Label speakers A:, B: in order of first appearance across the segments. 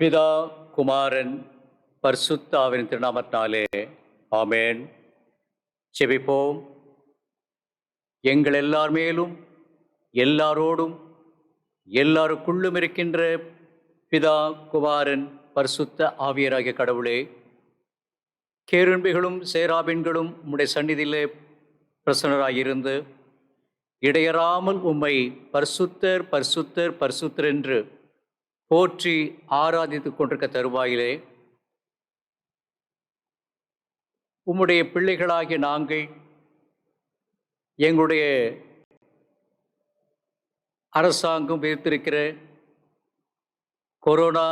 A: பிதா, குமாரன், பரிசுத்த ஆவியின் திருநாமத்தினாலே ஆமென். செபிப்போம். எங்கள் எல்லார் மேலும், எல்லாரோடும், எல்லாருக்குள்ளும் இருக்கின்ற பிதா, குமாரன், பரிசுத்த ஆவியராகிய கடவுளே, கேருண்பிகளும் சேராபின்களும் உம்முடைய சந்நிதியிலே பிரசன்னராயிருந்து இடையறாமல் உம்மை பரிசுத்தர் பரிசுத்தர் பரிசுத்தர் என்று போற்றி ஆராதித்துக் கொண்டிருக்க தருவாயிலே உம்முடைய பிள்ளைகளாகிய நாங்கள் எங்களுடைய அரசாங்கம் விதித்திருக்கிற கொரோனா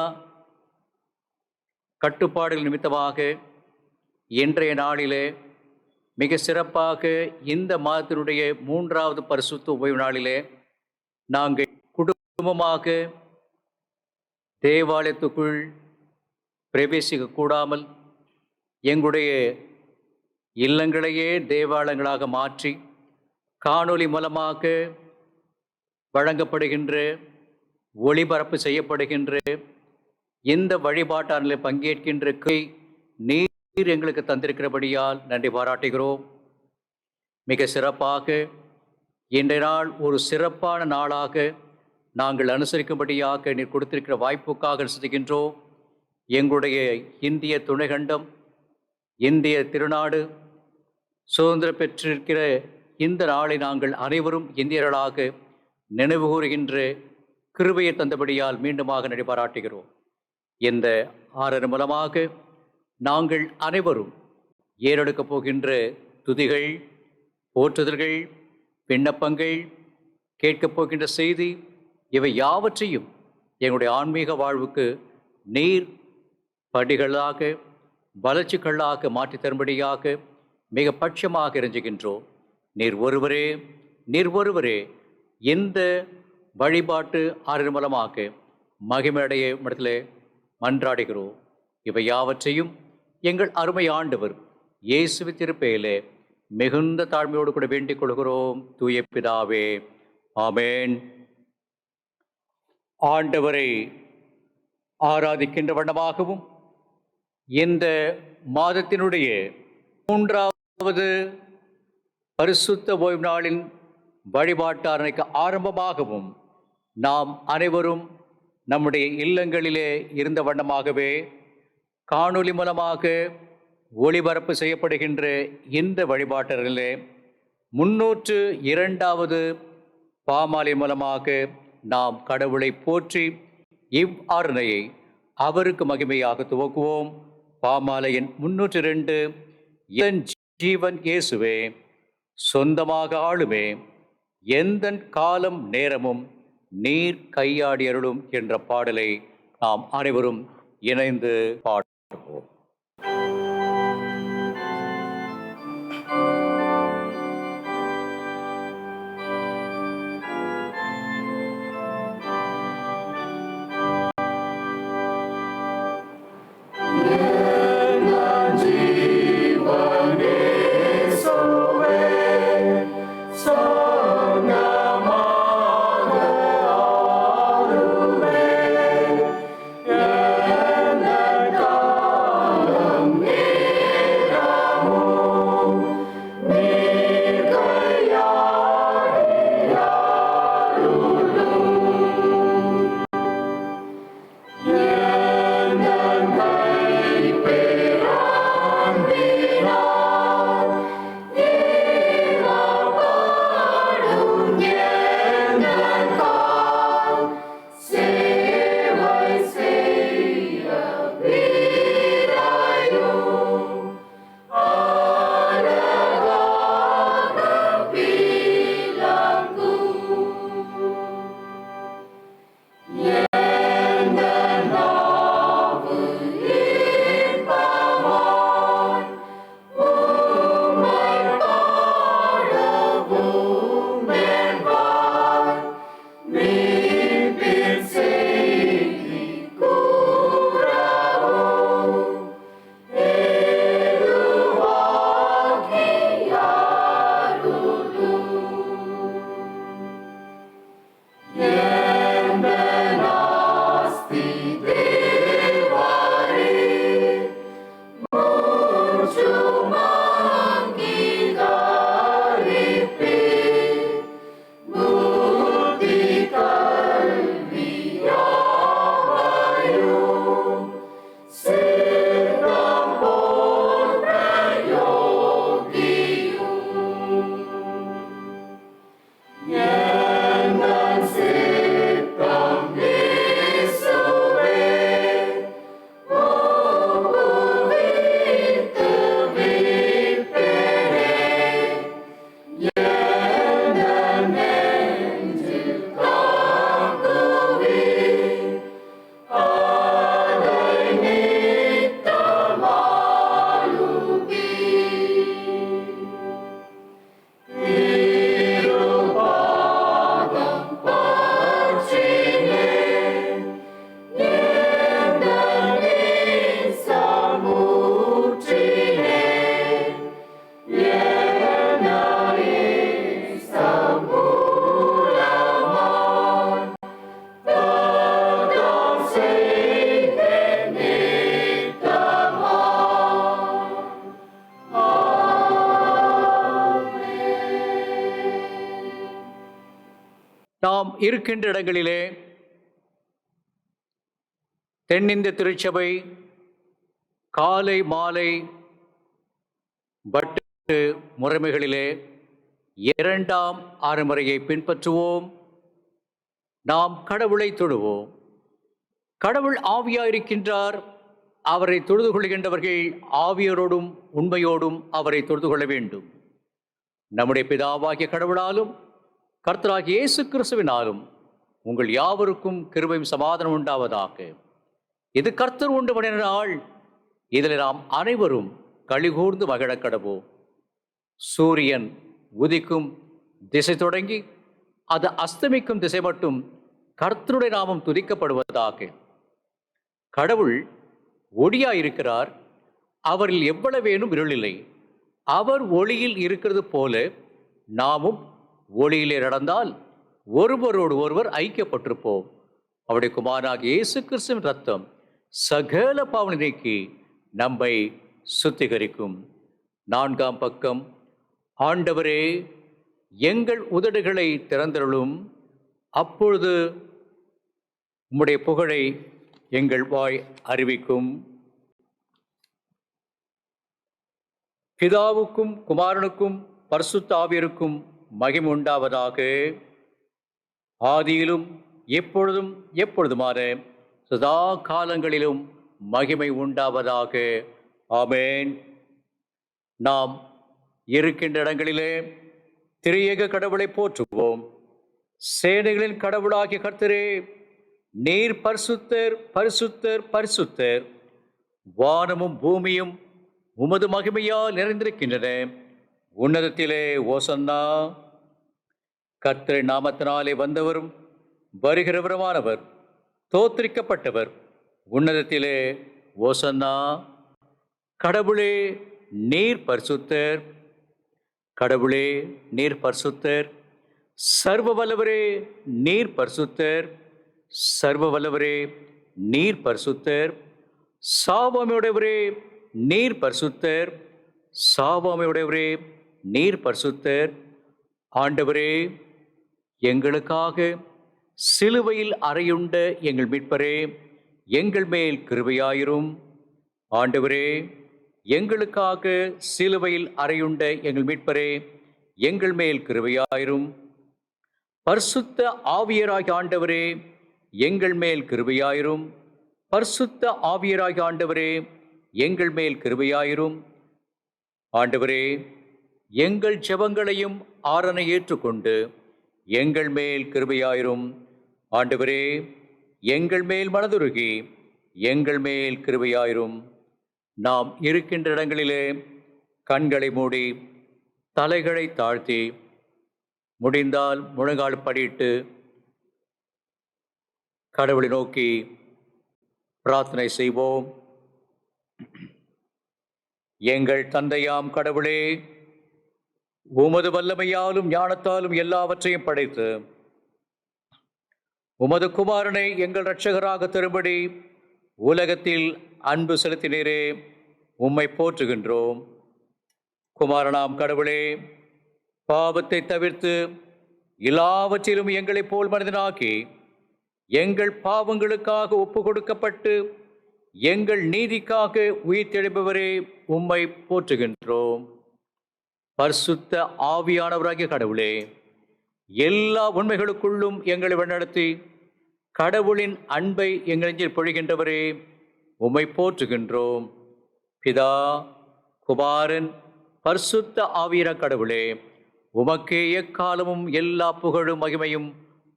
A: கட்டுப்பாடுகள் நிமித்தமாக இன்றைய நாளிலே மிக சிறப்பாக இந்த மாதத்தினுடைய 3வது பரிசுத்த ஓய்வு நாளிலே நாங்கள் குடும்பமாக தேவாலயத்துக்குள் பிரவேசிக்க கூடாமல் எங்களுடைய இல்லங்களையே தேவாலயங்களாக மாற்றி காணொளி மூலமாக வழங்கப்படுகின்ற ஒளிபரப்பு செய்யப்படுகின்ற இந்த வழிபாட்டாளர்களை பங்கேற்கின்ற நீர் எங்களுக்கு தந்திருக்கிறபடியால் நன்றி பாராட்டுகிறோம். மிக சிறப்பாக இன்றைய நாள் ஒரு சிறப்பான நாளாக நாங்கள் அனுசரிக்கும்படியாக நீர் கொடுத்திருக்கிற வாய்ப்புக்காக அனுசரிக்கின்றோம். எங்களுடைய இந்திய துணைக்கண்டம், இந்திய திருநாடு சுதந்திரம் பெற்றிருக்கிற இந்த நாளை நாங்கள் அனைவரும் இந்தியர்களாக நினைவு கூறுகின்ற கிருபையை தந்தபடியால் மீண்டுமாக நன்றி பாராட்டுகிறோம். இந்த ஆராதனை மூலமாக நாங்கள் அனைவரும் ஏறெடுக்கப் போகின்ற துதிகள், போற்றுதல்கள், விண்ணப்பங்கள், கேட்கப் போகின்ற செய்தி, இவை யாவற்றையும் எங்களுடைய ஆன்மீக வாழ்வுக்கு நீர் படிகளாக வளர்ச்சிகளாக மாற்றி தரும்படியாக மிக பட்சமாக இறைஞ்சுகின்றோம். நீர் ஒருவரே இந்த வழிபாட்டு ஆறு மூலமாக மகிமையடைய இடத்திலே மன்றாடுகிறோம். இவை யாவற்றையும் எங்கள் அருமை ஆண்டவர் இயேசுவி திருப்பெயரிலே மிகுந்த தாழ்மையோடு கூட வேண்டிக் கொள்கிறோம். தூய பிதாவே, ஆமென். ஆண்டவரை ஆராதிக்கின்ற வண்ணமாகவும் இந்த மாதத்தினுடைய 3வது பரிசுத்த ஓய்வு நாளின் வழிபாட்டு ஆராதனைக்கு ஆரம்பமாகவும் நாம் அனைவரும் நம்முடைய இல்லங்களிலே இருந்த வண்ணமாகவே காணொளி மூலமாக ஒளிபரப்பு செய்யப்படுகின்ற இந்த வழிபாட்டரிலே 302வது பாமாலை மூலமாக நாம் கடவுளை போற்றி இவ்வாரணையை அவருக்கு மகிமையாக துவக்குவோம். பாமாலையின் 302. என் ஜீவன் இயேசுவே, சொந்தமாக ஆளுமே, எந்த காலம் நேரமும் நீர் கையாடி அருளும் என்ற பாடலை நாம் அனைவரும் இணைந்து பாடுவோம்.
B: Yeah.
A: இருக்கின்ற இடங்களிலே தென்னிந்திய திருச்சபை காலை மாலை பட்டு முறைமைகளிலே இரண்டாம் ஆறுமுறையை பின்பற்றுவோம். நாம் கடவுளை தொழுவோம். கடவுள் ஆவியாயிருக்கின்றார். அவரை தொழுது கொள்கின்றவர்கள் ஆவியரோடும் உண்மையோடும் அவரை தொழுது கொள்ள வேண்டும். நம்முடைய பிதாவாகிய கடவுளாலும் கர்த்தராகிய இயேசு கிறிஸ்துவினாலும் உங்கள் யாவருக்கும் கிருபையும் சமாதானம் உண்டாவதாக. இது கர்த்தர் உண்டு பண்ணின நாள். இதில் நாம் அனைவரும் களிகூர்ந்து மகிழக் கடவோம். சூரியன் உதிக்கும் திசை தொடங்கி அது அஸ்தமிக்கும் திசை மட்டும் கர்த்தருடைய நாமம் துதிக்கப்படுவதாக. கடவுள் ஒளியாயிருக்கிறார். அவரில் எவ்வளவேனும் இருளில்லை. அவர் ஒளியில் இருக்கிறது போல நாமும் ஒளியிலே நடந்தால் ஒருவரோடு ஒருவர் ஐக்கியப்பட்டிருப்போம். அவருடைய குமாரனாகிய இயேசு கிறிஸ்துவின் ரத்தம் சகல பாவங்களை நீக்கி நம்மை சுத்திகரிக்கும். 4ஆம் பக்கம். ஆண்டவரே, எங்கள் உதடுகளை திறந்தருளும், அப்பொழுது உம்முடைய புகழை எங்கள் வாய் அறிவிக்கும். பிதாவுக்கும் குமாரனுக்கும் பரிசுத்த ஆவியருக்கும் மகிமை உண்டாவதாக. ஆதியிலும் எப்பொழுதும் எப்பொழுதுமான சதா காலங்களிலும் மகிமை உண்டாவதாக. ஆமென். நாம் இருக்கின்ற இடங்களிலே திரியேக கடவுளை போற்றுவோம். சேனைகளின் கடவுளாகிய கர்த்தரே, நீர் பரிசுத்தர், பரிசுத்தர், பரிசுத்தர். வானமும் பூமியும் உமது மகிமையால் நிறைந்திருக்கின்றன. உன்னதத்திலே ஓசன்னா. கர்த்தரின் நாமத்தினாலே வந்தவரும் வருகிறவருமானவர் தோத்திரிக்கப்பட்டவர். உன்னதத்திலே ஓசன்னா. கடவுளே, நீர் பரிசுத்தர். கடவுளே, நீர் பரிசுத்தர். சர்வ வல்லவரே, நீர் பரிசுத்தர். சர்வ வல்லவரே, நீர் பரிசுத்தர். சாவாமையுடையவரே, நீர் பரிசுத்தர். சாவாமையுடையவரே, நீர் பரிசுத்தர். ஆண்டவரே, எங்களுக்காக சிலுவையில் அறையுண்ட எங்கள் மீட்பரே, எங்கள் மேல் கிருபையாயிரும். ஆண்டவரே, எங்களுக்காக சிலுவையில் அறையுண்ட எங்கள் மீட்பரே, எங்கள் மேல் கிருபையாயிரும். பரிசுத்த ஆவியராகிய ஆண்டவரே, எங்கள் மேல் கிருபையாயிரும். பரிசுத்த ஆவியராகிய ஆண்டவரே, எங்கள் மேல் கிருபையாயிரும். ஆண்டவரே, எங்கள் ஜெபங்களையும் ஆரணை ஏற்றுக்கொண்டு எங்கள் மேல் கிருபையாயிரும். ஆண்டவரே, எங்கள் மேல் மனதுருகி எங்கள் மேல் கிருபையாயிரும். நாம் இருக்கின்ற இடங்களிலே கண்களை மூடி தலைகளை தாழ்த்தி முடிந்தால் முழங்கால் படியிட்டு கடவுளை நோக்கி பிரார்த்தனை செய்வோம். எங்கள் தந்தையாம் கடவுளே, உமது வல்லமையாலும் ஞானத்தாலும் எல்லாவற்றையும் படைத்து உமது குமாரனை எங்கள் இரட்சகராக தரும்படி உலகத்தில் அன்பு செலுத்தினீரே, உம்மை போற்றுகின்றோம். குமாரனாம் கடவுளே, பாவத்தை தவிர்த்து எல்லாவற்றிலும் எங்களைப் போல் மனிதனாக்கி எங்கள் பாவங்களுக்காக ஒப்பு கொடுக்கப்பட்டு எங்கள் நீதிக்காக உயிர்த்தெழுப்பவரே, உம்மை போற்றுகின்றோம். பரிசுத்த ஆவியானவராகிய கடவுளே, எல்லா உண்மைகளுக்குள்ளும் எங்களை வழிநடத்தி கடவுளின் அன்பை எங்கள் நெஞ்சில் பொழிகின்றவரே, உம்மை போற்றுகின்றோம். பிதா, குமாரன், பரிசுத்த ஆவியான கடவுளே, உமக்கே எக்காலமும் எல்லா புகழும் மகிமையும்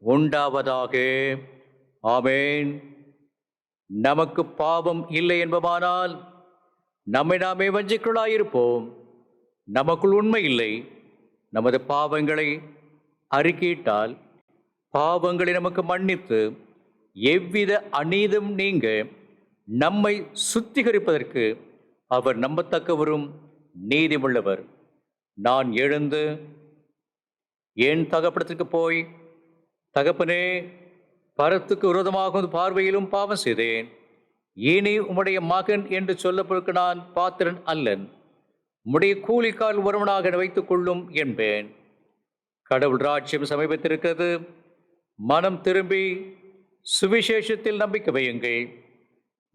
A: உண்டாவதாக. ஆமென். நமக்கு பாவம் இல்லை என்பதானால் நம்மை நாமே வஞ்சிக்கொள்ளாயிருப்போம். நமக்குள் உண்மை இல்லை. நமது பாவங்களை அறிக்கையிட்டால் பாவங்களை நமக்கு மன்னித்து எவ்வித அநீதம் நீங்க நம்மை சுத்திகரிப்பதற்கு அவர் நம்பத்தக்கவரும் நீதியுள்ளவர். நான் எழுந்து என் தகப்படத்துக்கு போய், தகப்பனே, பரத்துக்கு விரோதமாக பார்வையிலும் பாவம் செய்தேன். இனி உம்முடைய மகன் என்று சொல்லப்படுவதற்கு நான் பாத்திரன் அல்லன். உம்முடைய கூலிக்கால் ஒருவனாக வைத்துக் கொள்ளும் என்பேன். கடவுள் ராஜ்யம் சமீபத்திருக்கிறது. மனம் திரும்பி சுவிசேஷத்தில் நம்பிக்கை வையுங்கள்.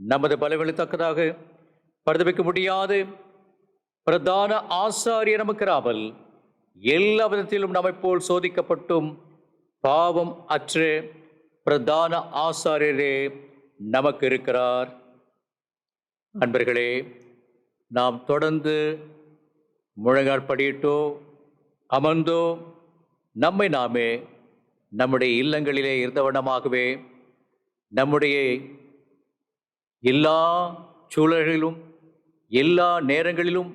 A: நமது பலவீனத்தக்கதாக பரிதபிக்க முடியாது பிரதான ஆசாரியர் நமக்கு ராமல் எல்லா விதத்திலும் நம்மை போல் சோதிக்கப்பட்டும் பாவம் அற்ற பிரதான ஆசாரியரே நமக்கு இருக்கிறார். அன்பர்களே, நாம் தொடர்ந்து முழங்கால் படியிட்டோ அமர்ந்தோ நம்மை நாமே நம்முடைய இல்லங்களிலே இருந்தவண்ணமாகவே நம்முடைய எல்லா சூழல்களிலும் எல்லா நேரங்களிலும்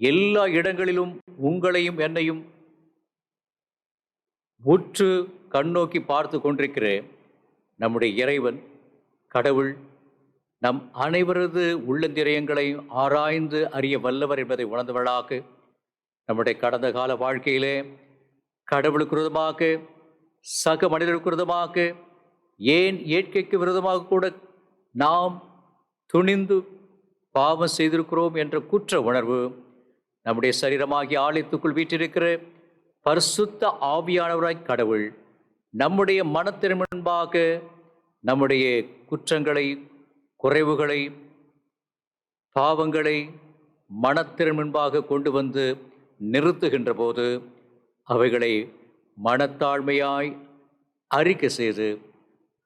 A: எல்லா இடங்களிலும் உங்களையும் என்னையும் உற்று கண்ணோக்கி பார்த்து கொண்டிருக்கிற நம்முடைய இறைவன் கடவுள் நம் அனைவரது உள்ளந்திரியங்களையும் ஆராய்ந்து அறிய வல்லவர் என்பதை உணர்ந்தவர்களாக நம்முடைய கடந்த கால வாழ்க்கையிலே கடவுளுக்கு விரோதமாக சக மனிதர்களுக்கு விரோதமாக ஏன் இயற்கைக்கு விரோதமாக கூட நாம் துணிந்து பாவம் செய்திருக்கிறோம் என்ற குற்ற உணர்வு நம்முடைய சரீரமாகிய ஆலயத்துக்குள் வீற்றிருக்கிற பரிசுத்த ஆவியானவராய் கடவுள் நம்முடைய மனத்தின் முன்பாக நம்முடைய குற்றங்களை குறைவுகளை பாவங்களை மனத்தின் முன்பாக கொண்டு வந்து நிறுத்துகின்ற போது அவைகளை மனத்தாழ்மையாய் அறிக்கை செய்து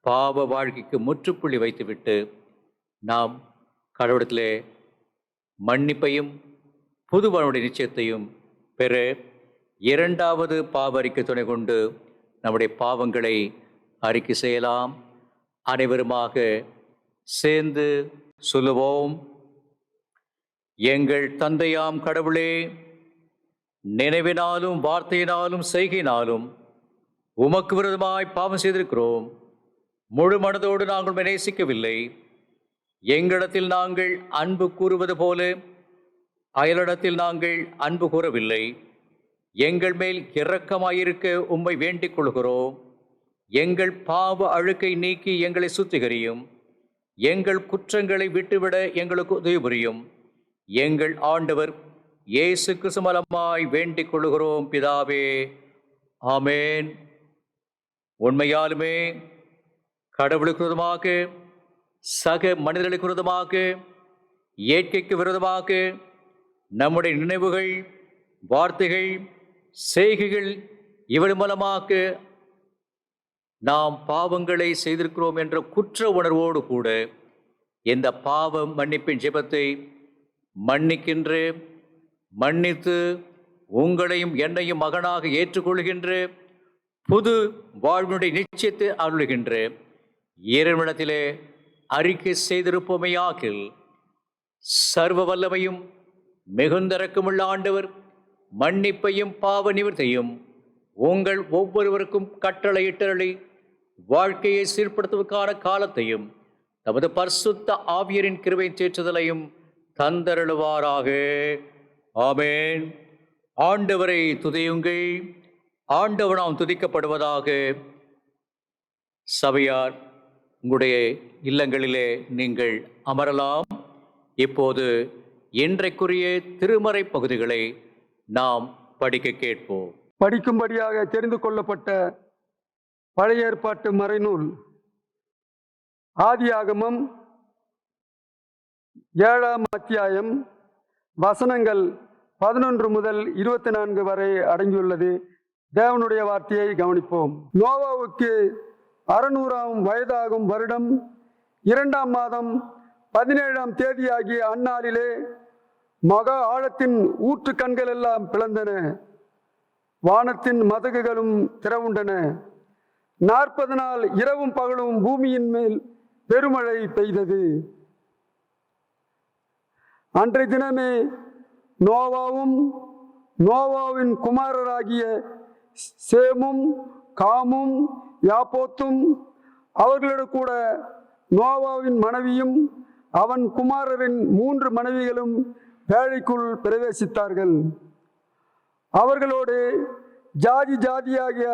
A: பாவ வாழ்க்கைக்கு முற்றுப்புள்ளி வைத்துவிட்டு நாம் கடவுளத்திலே மன்னிப்பையும் புதுவனுடைய நிச்சயத்தையும் பெற இரண்டாவது பாவ அறிக்கை துணை கொண்டு நம்முடைய பாவங்களை அறிக்கை செய்யலாம். அனைவருமாக சேர்ந்து சொல்லுவோம். எங்கள் தந்தையாம் கடவுளே, நினைவினாலும் வார்த்தையினாலும் செய்கையினாலும் உமக்கு விரோதமாய் பாவம் செய்திருக்கிறோம். முழு மனதோடு நாங்கள் நேசிக்கவில்லை. எங்களிடத்தில் நாங்கள் அன்பு கூறுவது போல அயலிடத்தில் நாங்கள் அன்பு கூறவில்லை. எங்கள் மேல் இரக்கமாயிருக்க உம்மை வேண்டிக் கொள்கிறோம். எங்கள் பாவ அழுக்கை நீக்கி எங்களை சுத்திகரியும். எங்கள் குற்றங்களை விட்டுவிட எங்களுக்கு உதவி புரியும். எங்கள் ஆண்டவர் இயேசு கிறிஸ்து மூலமாய் வேண்டிக் கொள்கிறோம் பிதாவே, ஆமேன். உண்மையாலுமே கடவுளுக்கு விரோதமாக சக மனிதர்களுக்கு விரோதமாக இயற்கைக்கு விரோதமாக நம்முடைய நினைவுகள் வார்த்தைகள் செய்கைகள் இவள் மூலமாக நாம் பாவங்களை செய்திருக்கிறோம் என்ற குற்ற உணர்வோடு கூட இந்த பாவம் மன்னிப்பின் ஜெபத்தை மன்னிக்கின்ற மன்னித்து உங்களையும் என்னையும் மகனாக ஏற்றுக்கொள்கின்ற புது வாழ்வினுடைய நிச்சயத்தை அருளுகின்ற இறைவனிடத்திலே அறிக்கை செய்திருப்போமையாகில் சர்வ வல்லமையும் மிகுந்த இரக்கமுள்ள ஆண்டவர் மன்னிப்பையும் பாவ நிவர்த்தியும் உங்கள் ஒவ்வொருவருக்கும் கட்டளையிட்டருளி வாழ்க்கையை சீர்படுத்துவதற்கான காலத்தையும் தமது பரிசுத்த ஆவியரின் கிருபையின் தேற்றுதலையும் தந்தருளுவாராக. ஆமேன். ஆண்டவரை துதியுங்கள். ஆண்டவனாம் துதிக்கப்படுவதாக. சபையார், உங்களுடைய இல்லங்களிலே நீங்கள் அமரலாம். இப்போது இன்றைக்குரிய திருமறை பகுதிகளை நாம் படிக்க கேட்போம்.
B: படிக்கும்படியாக தெரிந்து கொள்ளப்பட்ட பழைய ஏற்பாட்டு மறைநூல் ஆதியாகமம் 7ஆம் அத்தியாயம் வசனங்கள் 11 முதல் 24 வரை அடங்கியுள்ளது. தேவனுடைய வார்த்தையை கவனிப்போம். நோவாவுக்கு 600ஆம் வயதாகும் வருடம் 2ஆம் மாதம் 17ஆம் தேதியாகிய அந்நாளிலே மகா ஆழத்தின் ஊற்று கண்கள் எல்லாம் பிளந்தன. வானத்தின் மதகுகளும் திறவுண்டன. 40 நாள் இரவும் பகலும் பூமியின் மேல் பெருமழை பெய்தது. அன்றைய தினமே நோவாவும் நோவாவின் குமாரராகிய சேமும் காமும் யாப்போத்தும் அவர்களோடு கூட நோவாவின் மனைவியும் அவன் குமாரரின் 3 மனைவிகளும் வேலைக்குள் பிரவேசித்தார்கள். அவர்களோடு ஜாதி ஜாதியாகிய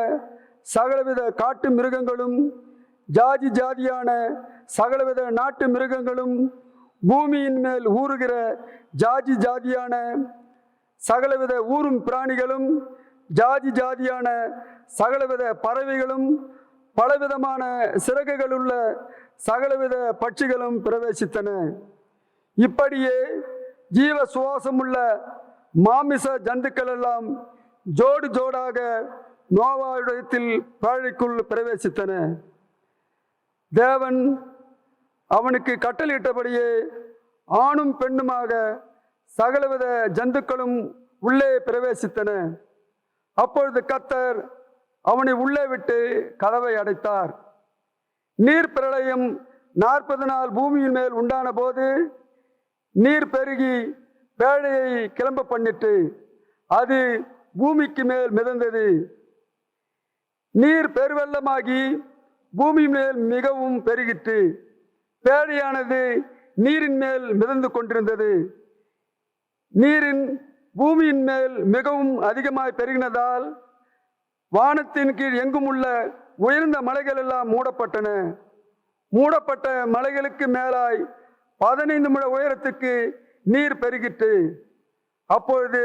B: சகலவித காட்டு மிருகங்களும் ஜாதி ஜாதியான சகலவித நாட்டு மிருகங்களும் பூமியின் மேல் ஊறுகிற ஜாதி ஜாதியான சகலவித ஊரும் பிராணிகளும் ஜாதி ஜாதியான சகலவித பறவைகளும் பலவிதமான சிறகுகளுள்ள சகலவித பட்சிகளும் பிரவேசித்தன. இப்படியே ஜீவ சுவாசமுள்ள மாமிச ஜந்துக்கள் எல்லாம் ஜோடு ஜோடாக நோவாவிடத்தில் பேழைக்குள் பிரவேசித்தன. தேவன் அவனுக்கு கட்டளையிட்டபடியே ஆணும் பெண்ணுமாக சகலவித ஜந்துக்களும் உள்ளே பிரவேசித்தன. அப்பொழுது கர்த்தர் அவனை உள்ளே விட்டு கதவை அடைத்தார். நீர் பிரளயம் 40 நாள் பூமியின் மேல் உண்டான போது நீர் பெருகி பேழையை கிளம்ப பண்ணிட்டு அது பூமிக்கு மேல் மிதந்தது. நீர் பெருவெள்ளமாகி பூமி மேல் மிகவும் பெருகிற்று. பேழையானது நீரின் மேல் மிதந்து கொண்டிருந்தது. நீரின் பூமியின் மேல் மிகவும் அதிகமாய் பெருகினதால் வானத்தின் கீழ் எங்கும் உள்ள உயர்ந்த மலைகள் எல்லாம் மூடப்பட்டன. மூடப்பட்ட மலைகளுக்கு மேலாய் 15 முழ உயரத்துக்கு நீர் பெருகிற்று. அப்பொழுது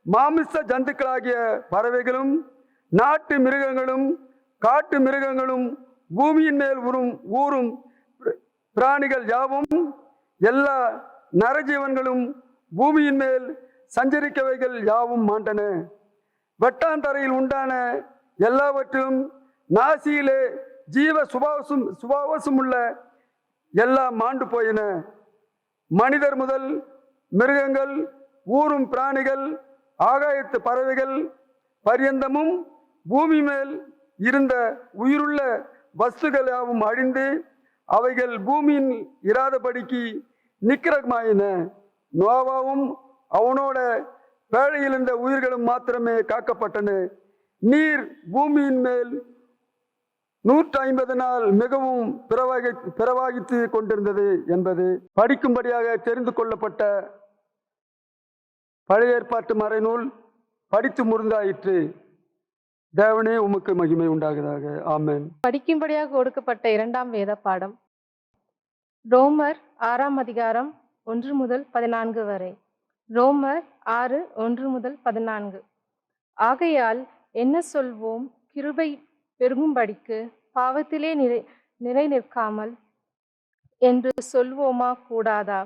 B: மாமிச ஜந்துக்களாகிய பறவைகளும் நாட்டு மிருகங்களும் காட்டு மிருகங்களும் பூமியின் மேல் ஊறும் பிராணிகள் யாவும் எல்லா நரஜீவன்களும் பூமியின் மேல் சஞ்சரிக்கவைகள் யாவும் மாண்டன. வெட்டாந்தரையில் உண்டான எல்லாவற்றிலும் நாசியிலே ஜீவ சுபாவசம் உள்ள எல்லாம் மாண்டு போயின. மனிதர் முதல் மிருகங்கள், ஊறும் பிராணிகள், ஆகாயத்து பறவைகள் பரியந்தமும் பூமி மேல் இருந்த உயிருள்ள வஸ்துகள் யாவும் அழிந்து அவைகள் பூமியின் இராதபடிக்கு நிக்கிரமாயின. நோவாவும் அவனோட பேழையில் இருந்த உயிர்களும் மாத்திரமே காக்கப்பட்டன. நீர் பூமியின் மேல் 150 நாள் மிகவும் பிரவாகித்து கொண்டிருந்தது என்பது படிக்கும்படியாக தெரிந்து கொள்ளப்பட்ட பழைய ஏற்பாட்டு மறைநூல் படித்து முருந்தாயிற்று. தேவனே உமக்கு மகிமை உண்டாகுதாக. ஆமென்.
C: படிக்கும்படியாக கொடுக்கப்பட்ட 2ஆம் வேத பாடம் ரோமர் 6ஆம் அதிகாரம் 1 முதல் 14 வரை. ரோமர் 6, 1 முதல் 14. ஆகையால் என்ன சொல்வோம்? கிருபை பெருகும்படிக்கு பாவத்திலே நிலை நிற்காமல் என்று சொல்வோமா? கூடாதா?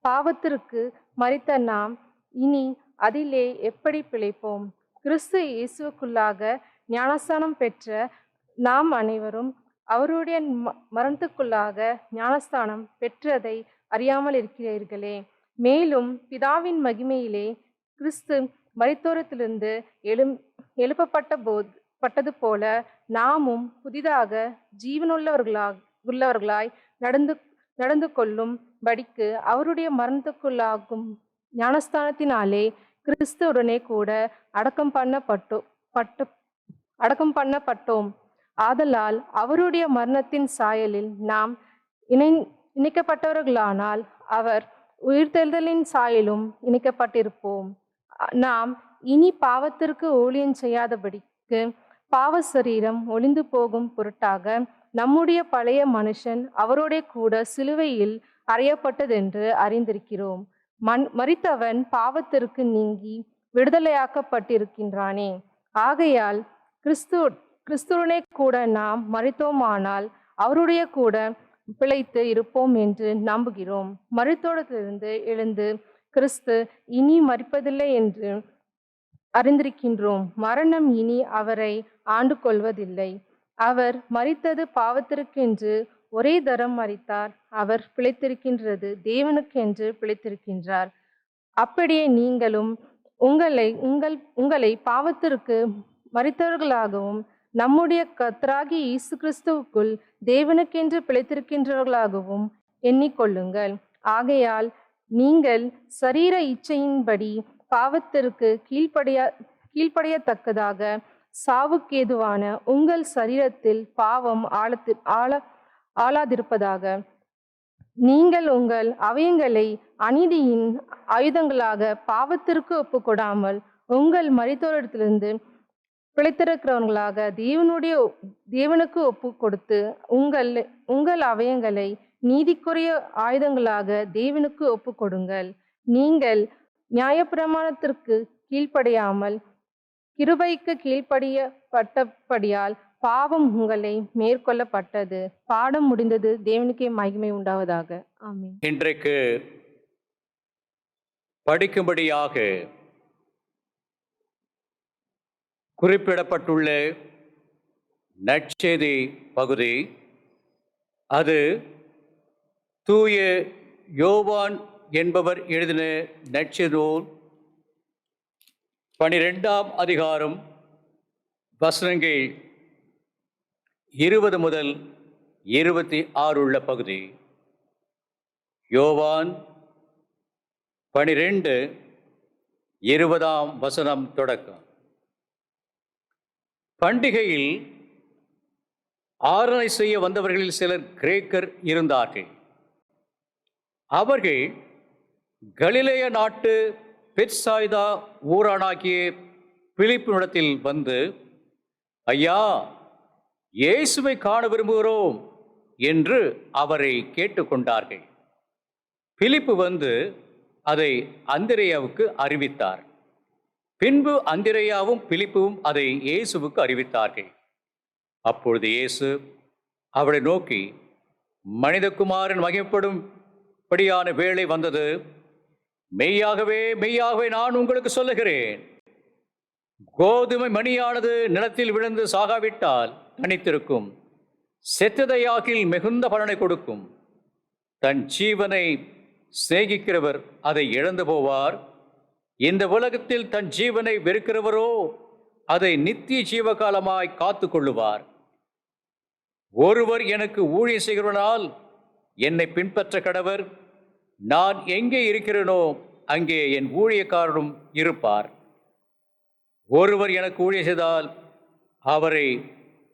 C: பாவத்திற்கு மரித்த நாம் இனி அதிலே எப்படி பிழைப்போம்? கிறிஸ்து இயேசுவுக்குள்ளாக ஞானஸ்தானம் பெற்ற நாம் அனைவரும் அவருடைய மரணத்துக்குள்ளாக ஞானஸ்தானம் பெற்றதை அறியாமல் இருக்கிறீர்களே. மேலும் பிதாவின் மகிமையிலே கிறிஸ்து மரித்தோரிலிருந்து எழுப்பப்பட்டது போல நாமும் புதிதாக ஜீவனுள்ளவர்களாய் நடந்து கொள்ளும் படிக்கு அவருடைய மரணத்துக்குள்ளாகும் ஞானஸ்தானத்தினாலே கிறிஸ்துவுடனே கூட அடக்கம் பண்ணப்பட்டோம். ஆதலால் அவருடைய மரணத்தின் சாயலில் நாம் இணைக்கப்பட்டவர்களானால் அவர் உயிர்த்தெழுதலின் சாயலும் இணைக்கப்பட்டிருப்போம். நாம் இனி பாவத்திற்கு ஊழியம் செய்யாதபடிக்கு பாவ சரீரம் ஒளிந்து போகும் பொருட்டாக நம்முடைய பழைய மனுஷன் அவரோட கூட சிலுவையில் அறையப்பட்டதென்று அறிந்திருக்கிறோம். மரித்தவன் பாவத்திற்கு நீங்கி விடுதலையாக்கப்பட்டிருக்கின்றானே. ஆகையால் கிறிஸ்துவனே கூட நாம் மரித்தோமானால் அவருடைய கூட பிழைத்து இருப்போம் என்று நம்புகிறோம். மரித்தோரிலிருந்து எழுந்து கிறிஸ்து இனி மரிப்பதில்லை என்று அறிந்திருக்கின்றோம். மரணம் இனி அவரை ஆண்டு கொள்வதில்லை. அவர் மரித்தது பாவத்திற்கென்று ஒரே தரம் மரித்தார். அவர் பிழைத்திருக்கின்றது தேவனுக்கென்று பிழைத்திருக்கின்றார். அப்படியே நீங்களும் உங்களை பாவத்திற்கு மரித்தவர்களாகவும் நம்முடைய கர்த்தராகிய இயேசு கிறிஸ்துவுக்குள் தேவனுக்கென்று பிழைத்திருக்கின்றவர்களாகவும் எண்ணிக்கொள்ளுங்கள். ஆகையால் நீங்கள் சரீர இச்சையின்படி பாவத்திற்கு கீழ்ப்படியத்தக்கதாக சாவுக்கேதுவான உங்கள் சரீரத்தில் பாவம் ஆளாதிருப்பதாக. நீங்கள் உங்கள் அவயங்களை அநீதியின் ஆயுதங்களாக பாவத்திற்கு ஒப்புக்கொடாமல் உங்கள் மரித்தோரிடத்திலிருந்து பிழைத்திருக்கிறவர்களாக தேவனுக்கு ஒப்பு கொடுத்து உங்கள் அவயங்களை நீதிக்குரிய ஆயுதங்களாக தேவனுக்கு ஒப்பு கொடுங்கள். நீங்கள் நியாயப்பிரமாணத்திற்கு கீழ்ப்படியாமல் கிருபைக்கு கீழ்ப்படியப்பட்டபடியால் பாவம் உங்களை மேற்கொள்ளப்பட்டது. பாடம் முடிந்தது. தேவனுக்கே மகிமை உண்டாவதாக. ஆமென்.
A: இன்றைக்கு படிக்கும்படியாக குறிப்பிடப்பட்டுள்ள நற்செய்தி பகுதி, அது தூய யோவான் என்பவர் எழுதின நற்செய்தி நூல் 12ஆம் அதிகாரம் வசனங்கள் 20 முதல் 26 உள்ள பகுதி. யோவான் 12:20 வசனம் தொடக்கம். பண்டிகையில் ஆராதனை செய்ய வந்தவர்களில் சிலர் கிரேக்கர் இருந்தார்கள். அவர்கள் கலிலேய நாட்டு பெத்சாய்தா ஊரானாகிய பிலிப்பினிடத்தில் வந்து, ஐயா, இயேசுவை காண விரும்புகிறோம் என்று அவரை கேட்டுக்கொண்டார்கள். பிலிப்பு வந்து அதை அந்திரேயாவுக்கு அறிவித்தார். பின்பு அந்திரேயாவும் பிலிப்புவும் அதை இயேசுவுக்கு அறிவித்தார்கள். அப்பொழுது இயேசு அவரை நோக்கி, மனிதகுமாரன் மகிமைப்படும்படியான வேளை வந்தது. மெய்யாகவே மெய்யாகவே நான் உங்களுக்கு சொல்லுகிறேன், கோதுமை மணியானது நிலத்தில் விழுந்து சாகாவிட்டால் தனித்திருக்கும், செத்ததையாகில் மிகுந்த பலனை கொடுக்கும். தன் ஜீவனை சிநேகிக்கிறவர் அதை இழந்து போவார். இந்த உலகத்தில் தன் ஜீவனை வெறுக்கிறவரோ அதை நித்திய ஜீவகாலமாய் காத்து கொள்ளுவார். ஒருவர் எனக்கு ஊழியம் செய்கிறவனால் என்னை பின்பற்ற கடவர். நான் எங்கே இருக்கிறேனோ அங்கே என் ஊழியக்காரரும் இருப்பார். ஒருவர் எனக்கு ஊழியம் செய்தால் அவரை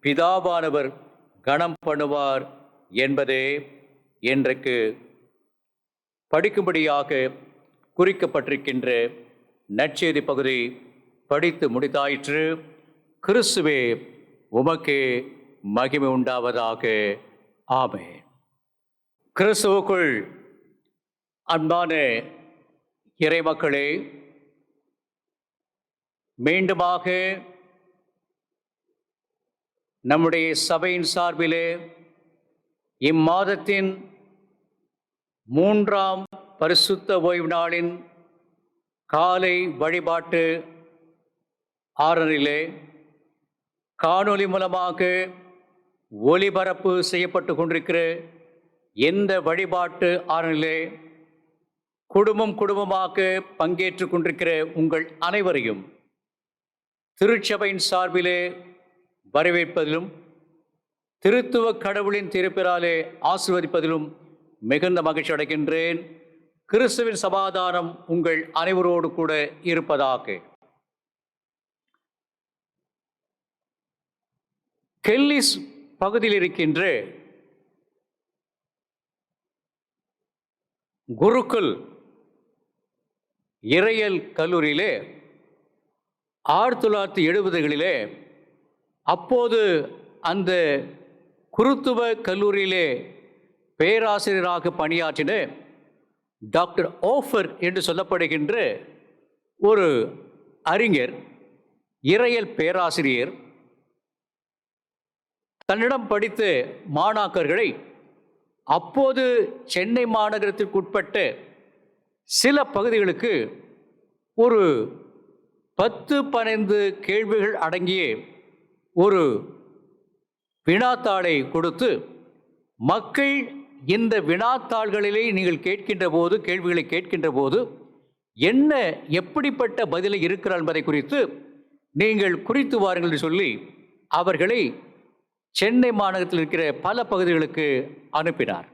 A: பிதாவானவர் கனம் பண்ணுவார் என்பதே இன்றைக்கு படிக்கும்படியாக குறிக்கப்பட்டிருக்கின்ற நற்செய்தி பகுதி. படித்து முடித்தாயிற்று. கிறிஸ்துவே உமக்கே மகிமை உண்டாவதாக. ஆமென். கிறிஸ்துவுக்குள் அன்பான இறைமக்களே, மீண்டுமாக நம்முடைய சபையின் சார்பிலே இம்மாதத்தின் 3ஆம் பரிசுத்த ஓய்வு நாளின் காலை வழிபாட்டு ஆராதனையிலே காணொளி மூலமாக ஒளிபரப்பு செய்யப்பட்டு கொண்டிருக்கிற எந்த வழிபாட்டு ஆராதனையிலே குடும்பமாக பங்கேற்று கொண்டிருக்கிற உங்கள் அனைவரையும் திருச்சபையின் சார்பிலே வரவேற்பதிலும் திருத்துவ கடவுளின் திருப்பெயராலே ஆசீர்வதிப்பதிலும் மிகுந்த மகிழ்ச்சி அடைகின்றேன். கிறிஸ்துவின் சமாதானம் உங்கள் அனைவரோடு கூட இருப்பதாக. கெல்லிஸ் பகுதியில் இருக்கின்ற குருக்குல் இறையியல் கல்லூரியிலே 1970களிலே அப்போது அந்த குருத்துவ கல்லூரியிலே பேராசிரியராக பணியாற்றின டாக்டர் ஓஃபர் என்று சொல்லப்படுகின்ற ஒரு அறிஞர், இறையியல் பேராசிரியர், தன்னிடம் படித்த மாணாக்கர்களை அப்போது சென்னை மாநகரத்திற்குட்பட்ட சில பகுதிகளுக்கு ஒரு 10-15 கேள்விகள் அடங்கிய ஒரு வினாத்தாளை கொடுத்து, மக்கள் இந்த வினாத்தாள்களிலே நீங்கள் கேட்கின்ற போது, கேள்விகளை கேட்கின்ற போது என்ன எப்படிப்பட்ட பதிலை இருக்கிறார் என்பதை குறித்து நீங்கள் குறித்து வாருங்கள் என்று சொல்லி அவர்களை சென்னை மாநகரத்தில் இருக்கிற பல பகுதிகளுக்கு அனுப்பினார்.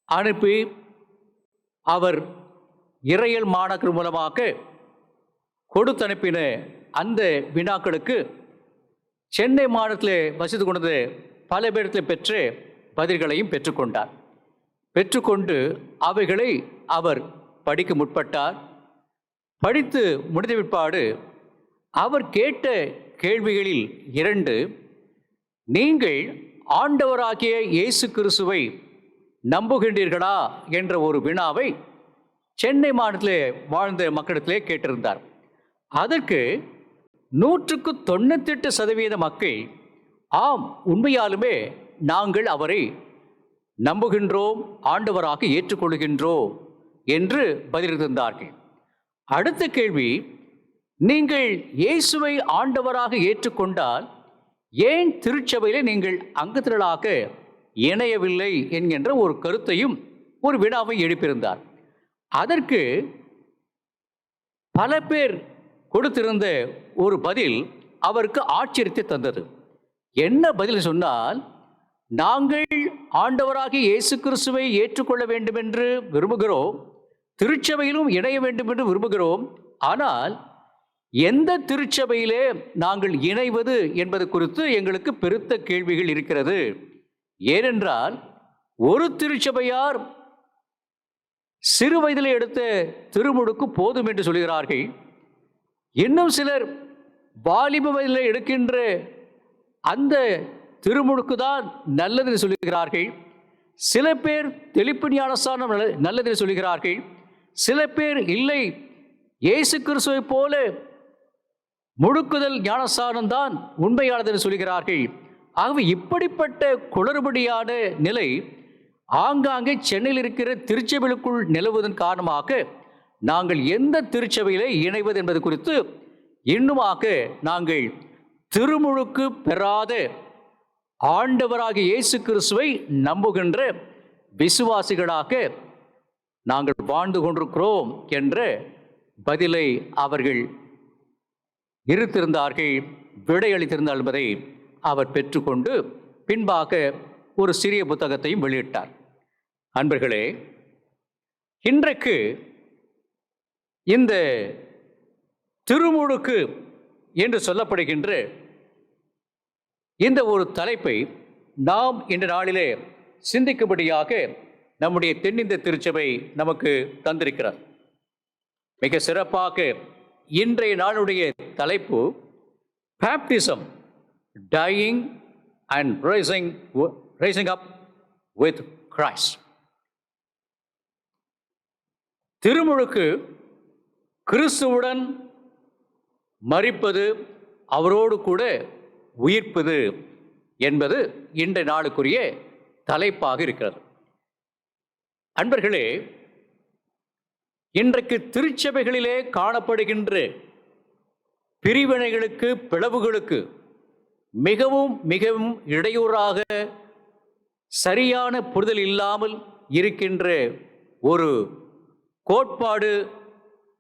A: அனுப்பி அவர் இறையியல் மாணாக்கர் மூலமாக கொடுத்து அனுப்பின அந்த வினாக்களுக்கு சென்னை மாநிலத்தில் வசித்து கொண்டது பல பேரத்தில் பெற்று பதில்களையும் பெற்றுக்கொண்டார். பெற்றுக்கொண்டு அவைகளை அவர் படிக்க முற்பட்டார். படித்து முடிந்த பிற்பாடு அவர் கேட்ட கேள்விகளில் 2, நீங்கள் ஆண்டவராகிய இயேசு கிறிஸ்துவை நம்புகின்றீர்களா என்ற ஒரு வினாவை சென்னை மாநிலத்திலே வாழ்ந்த மக்களிடத்திலே கேட்டிருந்தார். அதற்கு 198% மக்கள் ஆம், உண்மையாலுமே நாங்கள் அவரை நம்புகின்றோம், ஆண்டவராக ஏற்றுக்கொள்கின்றோம் என்று பதிலளித்தார்கள். அடுத்த கேள்வி, நீங்கள் இயேசுவை ஆண்டவராக ஏற்றுக்கொண்டால் ஏன் திருச்சபையிலே நீங்கள் அங்கத்தினராக இணையவில்லை என்கின்ற ஒரு கருத்தையும் ஒரு வினாவை எழுப்பியிருந்தார். அதற்கு பல பேர் கொடுத்திருந்த ஒரு பதில் அவருக்கு ஆச்சரியத்தை தந்தது. என்ன பதில் சொன்னால், நாங்கள் ஆண்டவராகிய இயேசு கிறிஸ்துவை ஏற்றுக்கொள்ள வேண்டும் என்று விரும்புகிறோம், திருச்சபையிலும் இணைய வேண்டும் என்று விரும்புகிறோம். ஆனால் எந்த திருச்சபையிலே நாங்கள் இணைவது என்பது குறித்து எங்களுக்கு பெருத்த கேள்விகள் இருக்கிறது. ஏனென்றால் ஒரு திருச்சபையார் சிறு வயதில் எடுத்த திருமுழுக்கு போதும் என்று சொல்கிறார்கள். இன்னும் சிலர் வாலிப வயதில் எடுக்கின்ற அந்த திருமுழுக்கு தான் நல்லது என்று சொல்கிறார்கள். சில பேர் தெளிப்பு ஞானஸ்தானம் நல்லது என்று சொல்கிறார்கள். சில பேர் இல்லை, இயேசு கிறிஸ்துவை போல முழுக்குதல் ஞானஸ்தானம் தான் உண்மையானது என்று சொல்கிறார்கள். ஆகவே இப்படிப்பட்ட குளறுபடியான நிலை ஆங்காங்கே சென்னையில் இருக்கிற திருச்சபைகளுக்குள் நிலவுவதன் காரணமாக நாங்கள் எந்த திருச்சபையிலே இணைவது என்பது குறித்து இன்னுமாக நாங்கள் திருமுழுக்கு பெறாத ஆண்டவராகிய இயேசு கிறிஸ்துவை நம்புகின்ற விசுவாசிகளாக நாங்கள் வாழ்ந்து கொண்டிருக்கிறோம் என்ற பதிலை அவர்கள் இருத்திருந்தார்கள், விடையளித்திருந்தார் என்பதை அவர் பெற்றுக்கொண்டு பின்பாக ஒரு சிறிய புத்தகத்தையும் வெளியிட்டார். அன்பர்களே, இன்றைக்கு இந்த திருமுழுக்கு என்று சொல்லப்படுகின்ற இந்த ஒரு தலைப்பை நாம் இந்த நாளிலே சிந்திக்கும்படியாக நம்முடைய தென்னிந்திய திருச்சபை நமக்கு தந்திருக்கிறார். மிக சிறப்பாக இன்றைய நாளுடைய தலைப்பு baptism, dying and rising up with Christ. திருமுழுக்கு கிறிஸ்துவுடன் மரிப்பது, அவரோடு கூட உயிர்ப்பது என்பது இன்றைய நாளுக்குரிய தலைப்பாக இருக்கிறது. அன்பர்களே, இன்றைக்கு திருச்சபைகளிலே காணப்படுகின்ற பிரிவினைகளுக்கு, பிளவுகளுக்கு மிகவும் மிகவும் இடையூறாக சரியான புரிதல் இல்லாமல் இருக்கின்ற ஒரு கோட்பாடு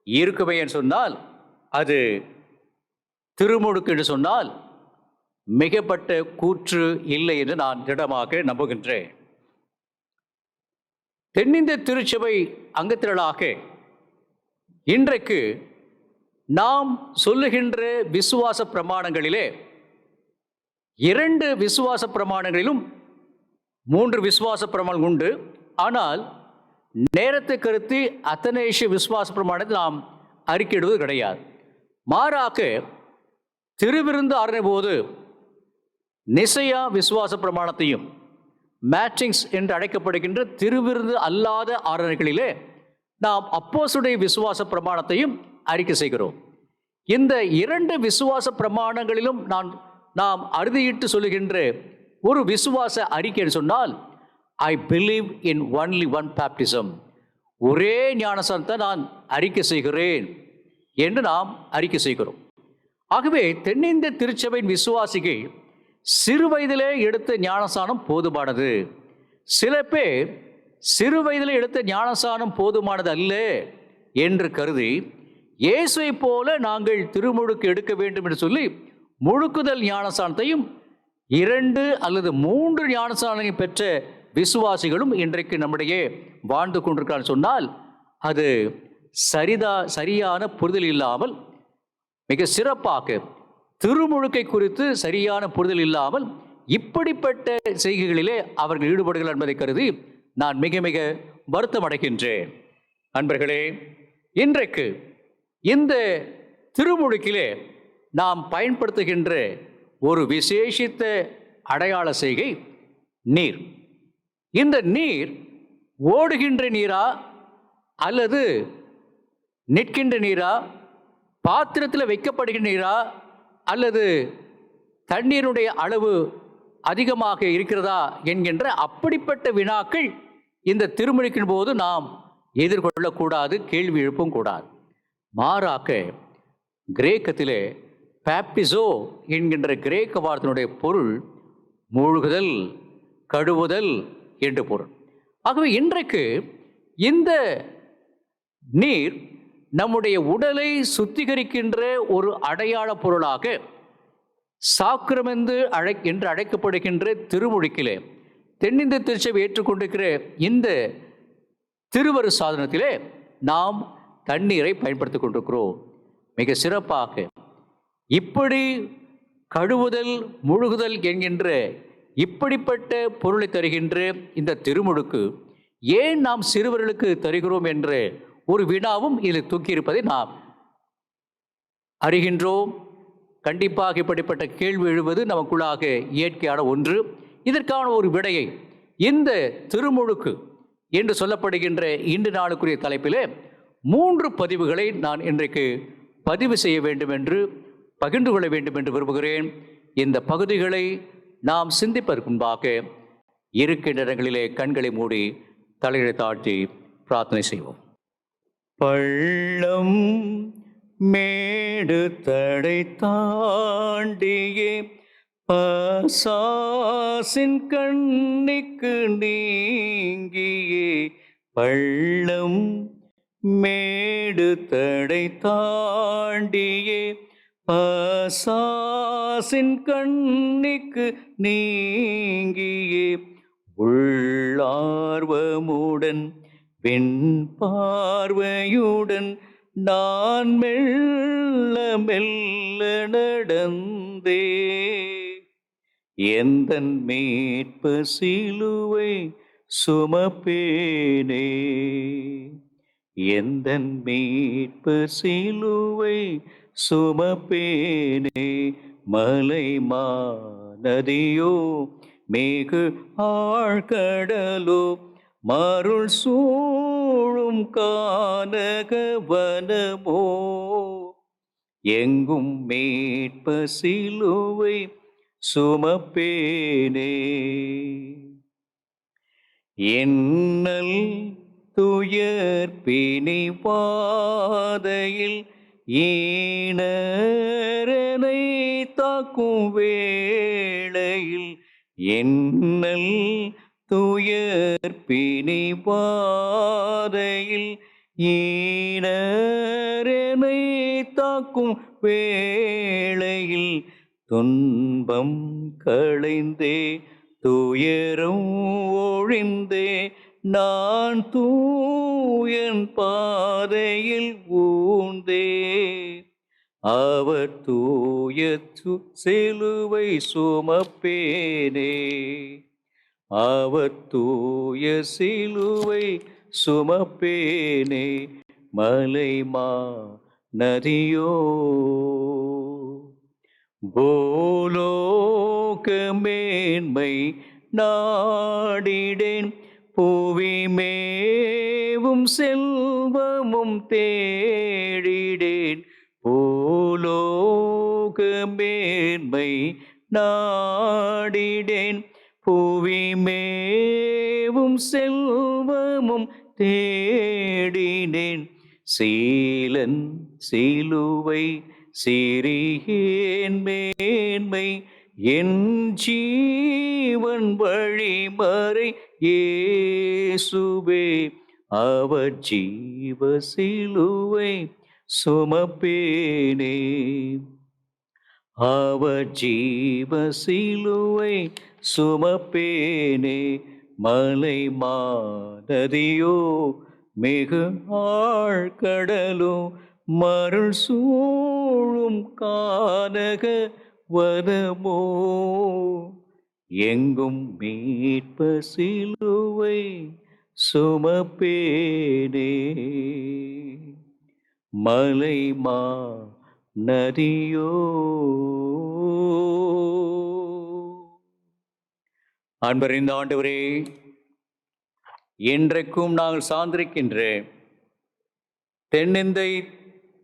A: இருக்குமே என்று சொன்னால் அது திருமுழுக்கு என்று சொன்னால் மிகப்பட்ட கூற்று இல்லை என்று நான் திடமாக நம்புகின்றேன். தென்னிந்திய திருச்சபை அங்கத்தினராக இன்றைக்கு நாம் சொல்லுகின்ற விசுவாச பிரமாணங்களிலே 2 விசுவாச பிரமாணங்களிலும் 3 விசுவாச பிரமாணம் உண்டு. ஆனால் நேரத்தை கருத்தி அத்தனேஷிய விசுவாச பிரமாணத்தை நாம் அறிக்கையிடுவது கிடையாது. மாறாக திருவிருந்து ஆறின போது நிசையா விசுவாச பிரமாணத்தையும் மேட்ரிங்ஸ் என்று அழைக்கப்படுகின்ற திருவிருந்து அல்லாத ஆராதனைகளிலே நாம் அப்போஸ்தலருடைய விசுவாச பிரமாணத்தையும் அறிக்கை செய்கிறோம். இந்த 2 விசுவாச பிரமாணங்களிலும் நாம் அறுதியிட்டு சொல்லுகின்ற ஒரு விசுவாச அறிக்கை சொன்னால், I believe in only one baptism, ஒரே ஞானஸ்தானத்தை நான் அறிக்கை செய்கிறேன் என்று நாம் அறிக்கை செய்கிறோம். ஆகவே தென்னிந்திய திருச்சபையின் விசுவாசிகள் சிறு வயதிலே எடுத்த ஞானஸ்தானம் போதுமானது. சில பேர் சிறு வயதிலே எடுத்த ஞானஸ்தானம் போதுமானது அல்ல என்று கருதி இயேசுவை போல நாங்கள் திருமுழுக்கு எடுக்க வேண்டும் என்று சொல்லி முழுக்குதல் ஞானஸ்தானத்தையும் 2 அல்லது 3 ஞானஸ்தானங்களை பெற்ற விசுவாசிகளும் இன்றைக்கு நம்முடைய வாழ்ந்து கொண்டிருக்கிறார் சொன்னால் அது சரியான புரிதல் இல்லாமல், மிக சிறப்பாக திருமுழுக்கை குறித்து சரியான புரிதல் இல்லாமல் இப்படிப்பட்ட செய்கைகளிலே அவர்கள் ஈடுபடுகிறார் என்பதை கருதி நான் மிக மிக வருத்தம் அடைகின்றேன். அன்பர்களே, இன்றைக்கு இந்த திருமுழுக்கிலே நாம் பயன்படுத்துகின்ற ஒரு விசேஷித்த அடையாள செய்கை நீர். இந்த நீர் ஓடுகின்ற நீரா அல்லது நிற்கின்ற நீரா, பாத்திரத்தில் வைக்கப்படுகின்ற நீரா அல்லது தண்ணீருடைய அளவு அதிகமாக இருக்கிறதா என்கின்ற அப்படிப்பட்ட வினாக்கள் இந்த திருமுழுக்கின் போது நாம் எதிர்கொள்ளக்கூடாது, கேள்வி எழுப்பவும் கூடாது. மாறாக கிரேக்கத்திலே பேப்டிசோ என்கின்ற கிரேக்க வார்த்தையினுடைய பொருள் மூழ்குதல், கழுவுதல் என்று பொருள். ஆகவே இன்றைக்கு இந்த நீர் நம்முடைய உடலை சுத்திகரிக்கின்ற ஒரு அடையாள பொருளாக சாக்கிரமென்று என்று அழைக்கப்படுகின்ற திருமுழுக்கிலே தென்னிந்திய திருச்சபை ஏற்றுக்கொண்டிருக்கிற இந்த திருவரு சாதனத்திலே நாம் தண்ணீரை பயன்படுத்திக் கொண்டிருக்கிறோம். மிக சிறப்பாக இப்படி கழுவுதல், முழுகுதல் என்கின்ற இப்படிப்பட்ட பொருளை தருகின்ற இந்த திருமுழுக்கு ஏன் நாம் சிறுவர்களுக்கு தருகிறோம் என்ற ஒரு வினாவும் இதில் தூக்கியிருப்பதை நாம் அறிகின்றோம். கண்டிப்பாக இப்படிப்பட்ட கேள்வி எழுவது நமக்குள்ளாக இயற்கையான ஒன்று. இதற்கான ஒரு விடையை இந்த திருமுழுக்கு என்று சொல்லப்படுகின்ற இன்று நாளுக்குரிய தலைப்பிலே 3 பதிவுகளை நான் இன்றைக்கு பதிவு செய்ய வேண்டும் என்று, பகிர்ந்து கொள்ள வேண்டும் என்று விரும்புகிறேன். இந்த பகுதிகளை நாம் சிந்திப்பதற்கு முன்பாக இருக்கின்ற இடங்களிலே கண்களை மூடி தலைகளை தாழ்த்தி பிரார்த்தனை செய்வோம். பள்ளம் மேடு தடை தாண்டியே பசாசின் கண்ணிக்கு நீங்கியே, பள்ளம் மேடு தடை தாண்டியே பசாசின் கண்ணிக்கு நீங்கியே, உள்ளார்வமுடன் வெண் பார்வையுடன் நான் மெல்ல மெல்ல நடந்தே, எந்தன் மீட்பு சிலுவை சுமப்பேனே, எந்தன் மீட்பு சிலுவை சுமப்பேனே. மலை மாநதியோ மேகு ஆழ்கடலோ மருள் சூழும் கானக வனமோ, எங்கும் மீட்பு சிலுவை சுமப்பேனே. என்னல் துயர் பிணி பாதையில் ஈனரனை தாக்கும் வேளையில், என்னல் துயர் பிணி பாதையில் ஈனரனை தாக்கும் வேளையில், துன்பம் களைந்தே துயரும் ஒழிந்தே நான் தூயன் பாதையில் ஊந்தே, அவர் தூய சிலுவை சுமப்பேனே, அவர் தூய சிலுவை சுமப்பேனே. மலை மாநதியோ பூலோக மேன்மை நாடிடேன், புவி மேவும் செல்வமும் தேடிடேன், பூலோக மேன்மை நாடிடேன், புவி மேவும் செல்வமும் தேடினேன். சீலன் சிலுவை சிறியேன் மேன்மை, என் ஜீவன் வழிமறை இயேசுவே, அவர் ஜீவ சிலுவை சுமப்பேனே, அவர் ஜீவ சிலுவை சுமப்பேனே. மலை மாநதியோ மிகு ஆழ்கடலோ மருள் சூழும் கானக வனமோ, எங்கும் மீட்ப சிலுவை சுமப்பேனே. மலை மாநதியோ. அன்பறிந்த ஆண்டவரே, இன்றைக்கும் நாங்கள் சார்ந்திருக்கின்ற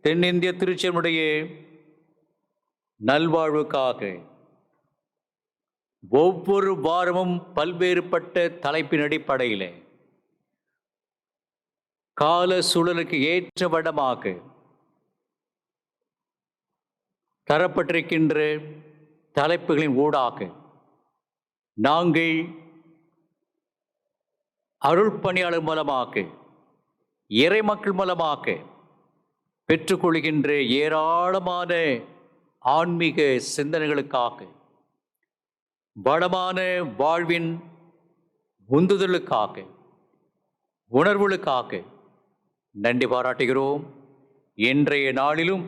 A: தென்னிந்திய திருச்சபையுடைய நல்வாழ்வுக்காக ஒவ்வொரு வாரமும் பல்வேறுபட்ட தலைப்பின் அடிப்படையில் கால சூழலுக்கு ஏற்ற வண்ணமாக தரப்பட்டிருக்கின்ற தலைப்புகளின் ஊடாக நாங்கள் அருள் பணியாளர் மூலமாக இறைமக்கள் மூலமாக பெற்றுக்கொள்கின்ற ஏராளமான ஆன்மீக சிந்தனைகளுக்காக வளமான வாழ்வின் உந்துதலுக்காக உணர்வுகளுக்காக நன்றி பாராட்டுகிறோம். இன்றைய நாளிலும்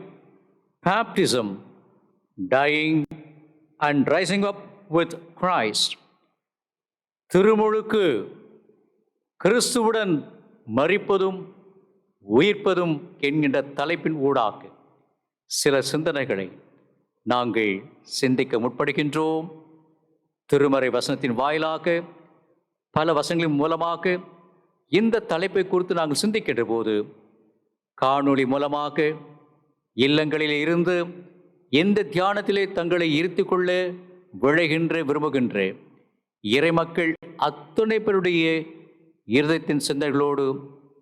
A: baptism, dying and rising up with Christ, திருமுழுக்கு, கிறிஸ்துவுடன் மரிப்பதும் உயிர்ப்பதும் என்கின்ற தலைப்பின் ஊடாக சில சிந்தனைகளை நாங்கள் சிந்திக்க முற்படுகின்றோம். திருமறை வசனத்தின் வாயிலாக பல வசனங்களின் மூலமாக இந்த தலைப்பை குறித்து நாங்கள் சிந்திக்கின்ற போது காணொளி மூலமாக இல்லங்களில் இருந்து எந்த தியானத்திலே தங்களை இருத்தி கொள்ள விரும்புகின்ற இறைமக்கள் அத்துணை பேருடைய இருதயத்தின் சிந்தனைகளோடு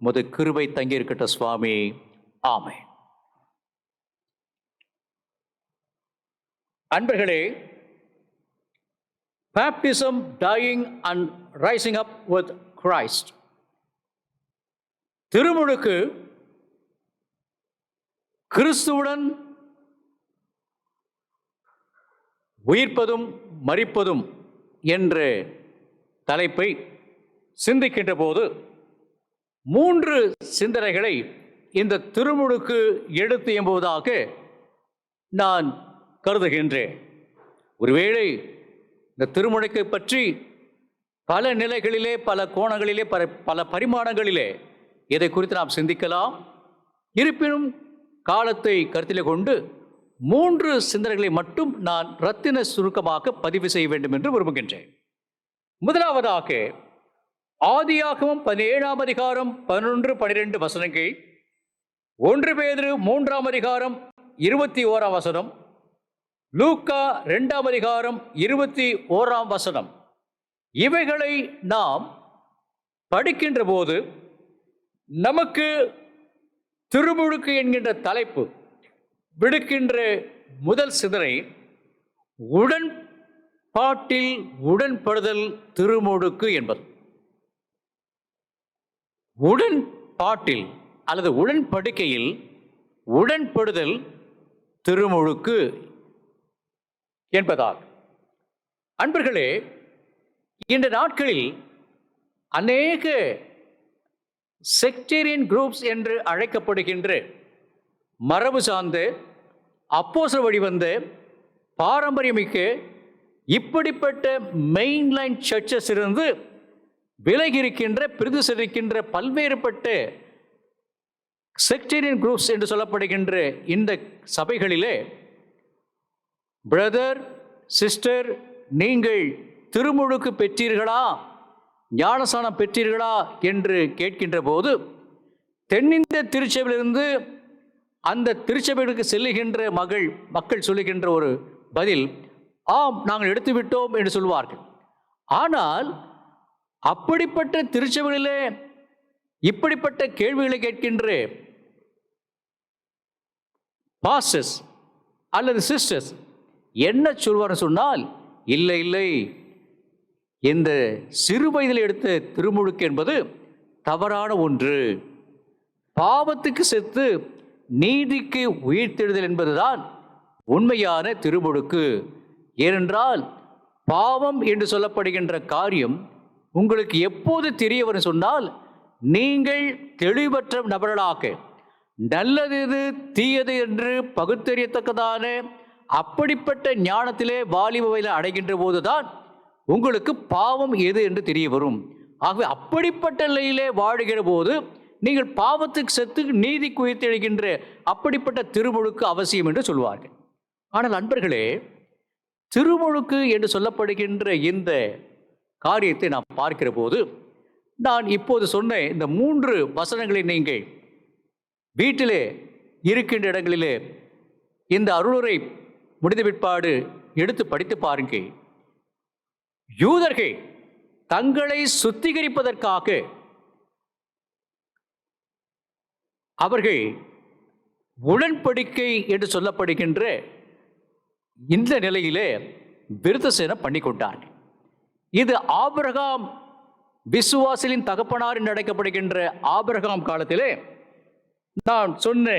A: முது கிருபை தங்கியிருக்கட்ட சுவாமி. ஆமென். அன்பர்களே, baptism, dying and rising up with Christ, திருமுழுக்கு, கிறிஸ்துவுடன் உயிர்ப்பதும் மரிப்பதும் என்ற தலைப்பை சிந்திக்கின்ற போது 3 சிந்தனைகளை இந்த திருமுழுக்கு எடுத்து என்பதாக நான் கருதுகின்றேன். ஒருவேளை இந்த திருமுழுக்கை பற்றி பல நிலைகளிலே, பல கோணங்களிலே, பல பரிமாணங்களிலே இதை குறித்து நாம் சிந்திக்கலாம். இருப்பினும் காலத்தை கருத்திலே கொண்டு 3 சிந்தனைகளை மட்டும் நான் ரத்தின சுருக்கமாக பதிவு செய்ய வேண்டும் என்று விரும்புகின்றேன். முதலாவதாக ஆதியாகமம் 17ஆம் அதிகாரம் 11-12 வசனங்கள், 1 பேதுரு 3ஆம் அதிகாரம் 21ஆம் வசனம், லூக்கா 2ஆம் அதிகாரம் 21ஆம் வசனம், இவைகளை நாம் படிக்கின்ற போது நமக்கு திருமுழுக்கு என்கின்ற தலைப்பு விடுக்கின்ற முதல் சிந்தனை உடன்பாட்டில் உடன்படுதல் திருமுழுக்கு என்பது. உடன்பாட்டில் அல்லது உடன்படிக்கையில் உடன்படுதல் திருமுழுக்கு என்பதால், அன்பர்களே, இந்த நாட்களில் அநேக செக்டேரியன் குரூப்ஸ் என்று அழைக்கப்படுகின்ற மரபு சார்ந்த அப்போஸ்தலர் வழிவந்த பாரம்பரியமிக்க இப்படிப்பட்ட மெயின்லைன் சர்ச்சஸ் இருந்து விலகி இருக்கின்ற, பிரதிசரிக்கின்ற பல்வேறுபட்ட செக்டேரியன் குரூப்ஸ் என்று சொல்லப்படுகின்ற இந்த சபைகளிலே, பிரதர், சிஸ்டர், நீங்கள் திருமுழுக்கு பெற்றீர்களா, ஞானஸ்நானம் பெற்றீர்களா என்று கேட்கின்ற போது தென்னிந்திய திருச்சபையிலிருந்து அந்த திருச்சபைகளுக்கு செல்லுகின்ற மக்கள் சொல்லுகின்ற ஒரு பதில், ஆம், நாங்கள் எடுத்துவிட்டோம் என்று சொல்வார்கள். ஆனால் அப்படிப்பட்ட திருச்சபைகளிலே இப்படிப்பட்ட கேள்விகளை கேட்கின்ற பாஸ்டர்ஸ் அல்லது சிஸ்டர்ஸ் என்ன சொல்வார்னு சொன்னால், இல்லை இல்லை, இந்த சிறு வயதில் எடுத்த திருமுழுக்கு என்பது தவறான ஒன்று. பாவத்துக்கு செத்து நீதிக்கு உயிர்த்தெழுதல் என்பதுதான் உண்மையான திருமுழுக்கு. ஏனென்றால் பாவம் என்று சொல்லப்படுகின்ற காரியம் உங்களுக்கு எப்போது தெரிய வரும் சொன்னால், நீங்கள் தெளிவற்ற நபர்களாக நல்லது எது தீயது என்று பகுத்தறியத்தக்கதான அப்படிப்பட்ட ஞானத்திலே வாலிப வயதில் அடைகின்ற போதுதான் உங்களுக்கு பாவம் எது என்று தெரிய வரும். ஆகவே அப்படிப்பட்ட நிலையிலே வாழுகிற போது நீங்கள் பாவத்துக்கு செத்து நீதிக்கு உயிர்த்தெழுகின்ற அப்படிப்பட்ட திருமுழுக்கு அவசியம் என்று சொல்வார்கள். ஆனால் அன்பர்களே, திருமுழுக்கு என்று சொல்லப்படுகின்ற இந்த காரியத்தை நாம் பார்க்கிற போது, நான் இப்போது சொன்ன இந்த 3 வசனங்களை நீங்கள் வீட்டிலே இருக்கின்ற இடங்களிலே இந்த அருளுரை முடிந்த பிற்பாடு எடுத்து படித்து பாருங்கள். யூதர்கள் தங்களை சுத்திகரிப்பதற்காக அவர்கள் உடன்படிக்கை என்று சொல்லப்படுகின்ற இந்த நிலையிலே விருத்தசேதனம் பண்ணி கொண்டார்கள். இது ஆபிரகாம் விசுவாசிகளின் தகப்பனார் என்று அழைக்கப்படுகின்ற ஆபிரகாம் காலத்திலே நான் சொன்ன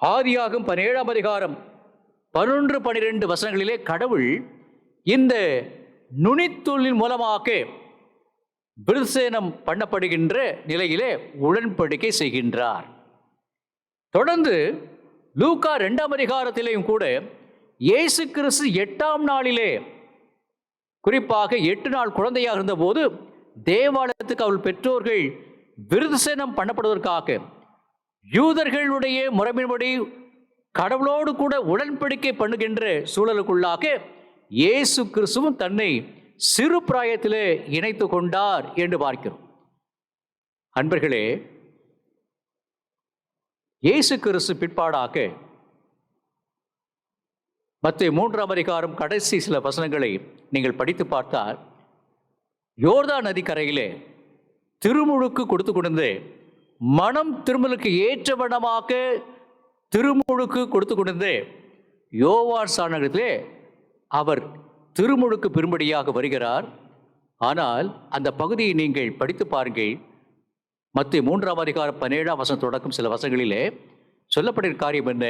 A: ஆதியாகும் 17ஆம் அதிகாரம் 11-12 வசனங்களிலே கடவுள் இந்த நுனித்தூளின் மூலமாக விருத்தசேதனம் பண்ணப்படுகின்ற நிலையிலே உடன்படிக்கை செய்கின்றார். தொடர்ந்து லூக்கா 2ஆம் அதிகாரத்திலேயும் கூட இயேசு கிறிஸ்து 8ஆம் நாளிலே, குறிப்பாக 8 நாள் குழந்தையாக இருந்தபோது தேவாலயத்துக்கு அவள் பெற்றோர்கள் விருத்தசேதனம் பண்ணப்படுவதற்காக யூதர்களுடைய முறைமைப்படி கடவுளோடு கூட உடன்படிக்கை பண்ணுகின்ற சூழலுக்குள்ளாக இயேசு கிறிஸ்துவும் தன்னை சிறு பிராயத்திலே இணைத்து கொண்டார் என்று பார்க்கிறோம். அன்பர்களே, இயேசு கிறிஸ்து பிற்பாடாக மத்தேயு 3ஆம் அதிகாரம் கடைசி சில வசனங்களை நீங்கள் படித்து பார்த்தால், யோர்தான் நதிக்கரையிலே திருமுழுக்கு கொடுத்து கொண்டு மனம் திருமலுக்கு ஏற்ற வண்ணமாக திருமுழுக்கு கொடுத்து கொண்டு யோவான் சானகத்திலே அவர் திருமுழுக்கு பெறும்படியாக வருகிறார். ஆனால் அந்த பகுதியை நீங்கள் படித்து பாருங்கள். மத்தேயு 3ஆம் அதிகாரம் 17ஆம் வசனம் தொடக்கம் சில வசனங்களிலே சொல்லப்பட்ட காரியம் என்ன?